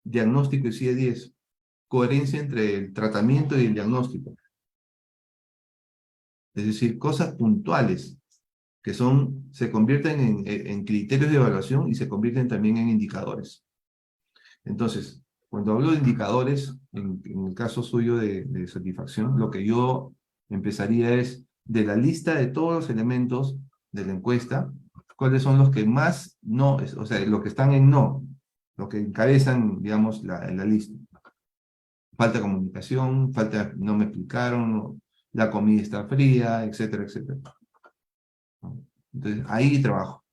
Diagnóstico y CIE-10. Coherencia entre el tratamiento y el diagnóstico. Es decir, cosas puntuales que se convierten en criterios de evaluación y se convierten también en indicadores. Entonces, cuando hablo de indicadores, en el caso suyo de satisfacción, lo que yo empezaría es, de la lista de todos los elementos de la encuesta, cuáles son los que más no, o sea, los que están en no, los que encabezan, digamos, en la lista. Falta comunicación, no me explicaron, la comida está fría, etcétera, etcétera. Entonces, ahí trabajo,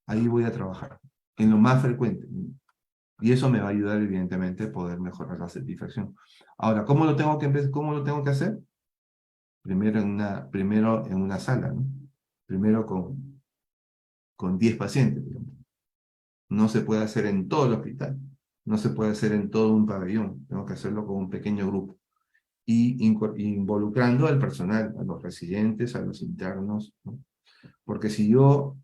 ahí voy a trabajar, en lo más frecuente. Y eso me va a ayudar, evidentemente, a poder mejorar la satisfacción. Ahora, ¿cómo lo tengo que hacer? Primero en una sala, ¿no? Primero con 10 pacientes, digamos. No se puede hacer en todo el hospital. No se puede hacer en todo un pabellón. Tengo que hacerlo con un pequeño grupo. Y involucrando al personal, a los residentes, a los internos, ¿no? Porque si yo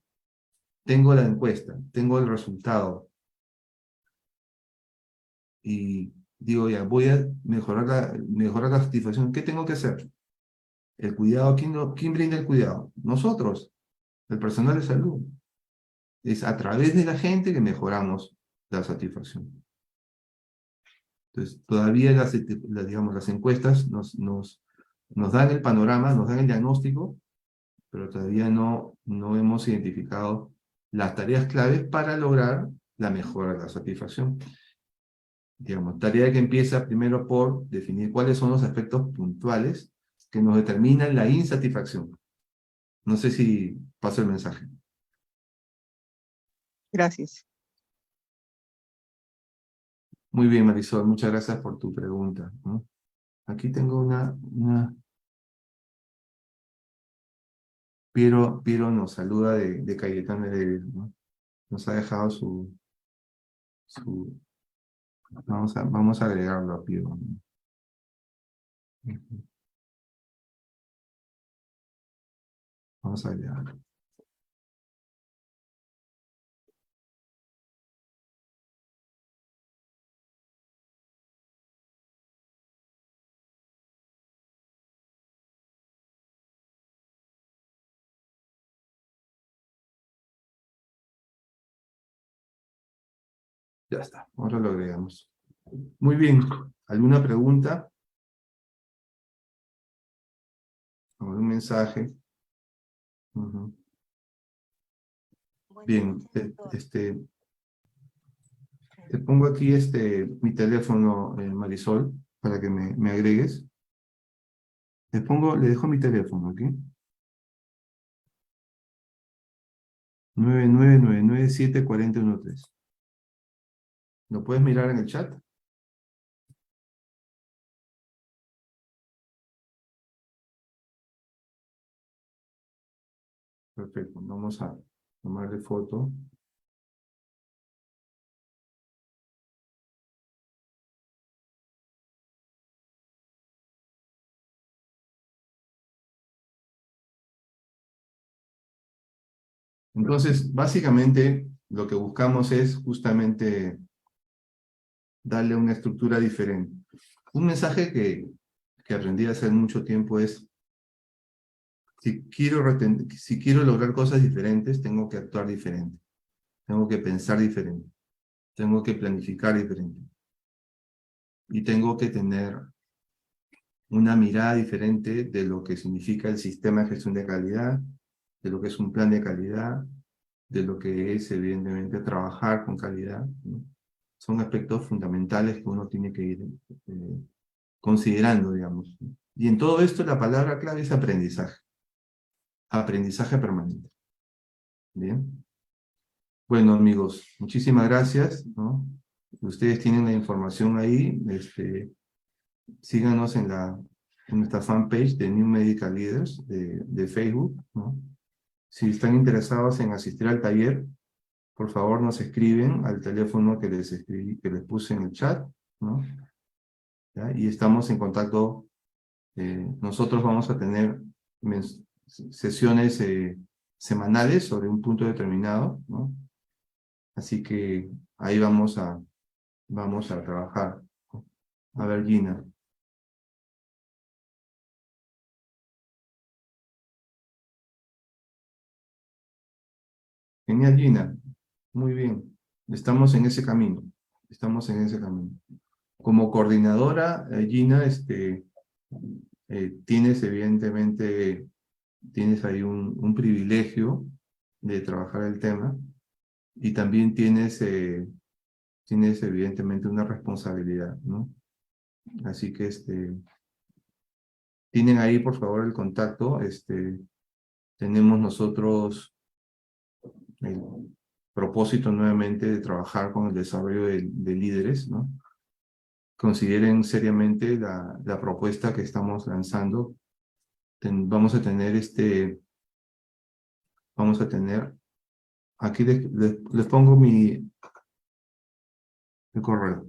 tengo la encuesta, tengo el resultado, y digo, ya, voy a mejorar la satisfacción, ¿qué tengo que hacer? El cuidado, ¿quién brinda el cuidado? Nosotros, el personal de salud. Es a través de la gente que mejoramos la satisfacción. Entonces, todavía digamos, las encuestas nos dan el panorama, nos dan el diagnóstico, pero todavía no hemos identificado las tareas claves para lograr la mejora de la satisfacción. Digamos, tarea que empieza primero por definir cuáles son los aspectos puntuales que nos determinan la insatisfacción. No sé si paso el mensaje. Gracias. Muy bien, Marisol, muchas gracias por tu pregunta, ¿no? Aquí tengo una... Piero nos saluda de Cayetano Heredia, ¿no? Nos ha dejado su... Vamos a agregarlo a Piero, ¿no? Ujú. Vamos a agregarlo. Ya está, ahora lo agregamos. Muy bien, ¿alguna pregunta? ¿Algún mensaje? Ujú. Bien, te pongo aquí mi teléfono, Marisol, para que me agregues. Le dejo mi teléfono aquí. 999974013. ¿Lo puedes mirar en el chat? Perfecto, vamos a tomarle foto. Entonces, básicamente, lo que buscamos es justamente darle una estructura diferente. Un mensaje que aprendí hace mucho tiempo es, si quiero lograr cosas diferentes, tengo que actuar diferente, tengo que pensar diferente, tengo que planificar diferente, y tengo que tener una mirada diferente de lo que significa el sistema de gestión de calidad, de lo que es un plan de calidad, de lo que es, evidentemente, trabajar con calidad, ¿no? Son aspectos fundamentales que uno tiene que ir considerando, digamos, ¿no? Y en todo esto la palabra clave es aprendizaje. Aprendizaje permanente. Bien. Bueno, amigos, muchísimas gracias, ¿no? Ustedes tienen la información ahí. Síganos en nuestra fanpage de New Medical Leaders de Facebook, ¿no? Si están interesados en asistir al taller, por favor nos escriben al teléfono que les puse en el chat, ¿no? ¿Ya? Y estamos en contacto. Nosotros vamos a tener sesiones semanales sobre un punto determinado, ¿no? Así que ahí vamos a trabajar. A ver, Gina. Genial, Gina. Muy bien. Estamos en ese camino. Estamos en ese camino. Como coordinadora, Gina, evidentemente, tienes ahí un privilegio de trabajar el tema, y también tienes evidentemente una responsabilidad, ¿no? Así que tienen ahí, por favor, el contacto. Tenemos nosotros el propósito nuevamente de trabajar con el desarrollo de líderes, ¿no? Consideren seriamente la propuesta que estamos lanzando. Vamos a tener, aquí les pongo el correo.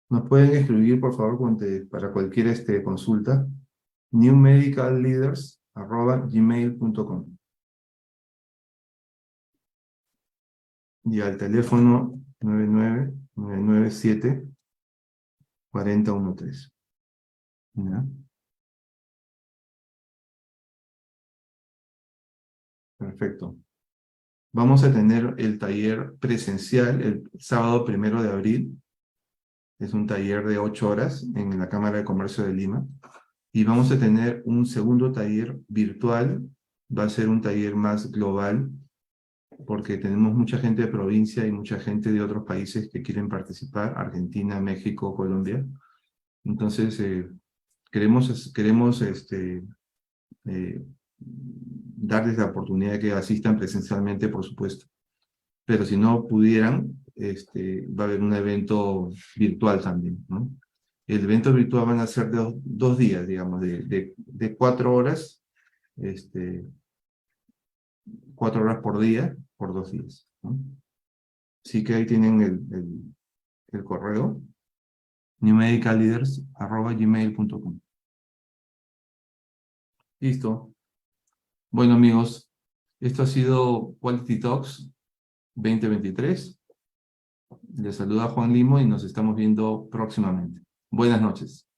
Nos pueden escribir, por favor, para cualquier consulta, newmedicalleaders@gmail.com, y al teléfono 999974013. ¿Ya? Perfecto. Vamos a tener el taller presencial el sábado 1 de abril. Es un taller de 8 horas en la Cámara de Comercio de Lima. Y vamos a tener un segundo taller virtual. Va a ser un taller más global, porque tenemos mucha gente de provincia y mucha gente de otros países que quieren participar, Argentina, México, Colombia. Entonces, queremos darles la oportunidad de que asistan presencialmente, por supuesto. Pero si no pudieran, va a haber un evento virtual también, ¿no? El evento virtual van a ser de 2 días, digamos, de 4 horas, 4 horas por día, por 2 días, ¿no? Así que ahí tienen el correo, newmedicalleaders@gmail.com. Listo. Bueno, amigos, esto ha sido Quality Talks 2023. Les saluda Juan Limo y nos estamos viendo próximamente. Buenas noches.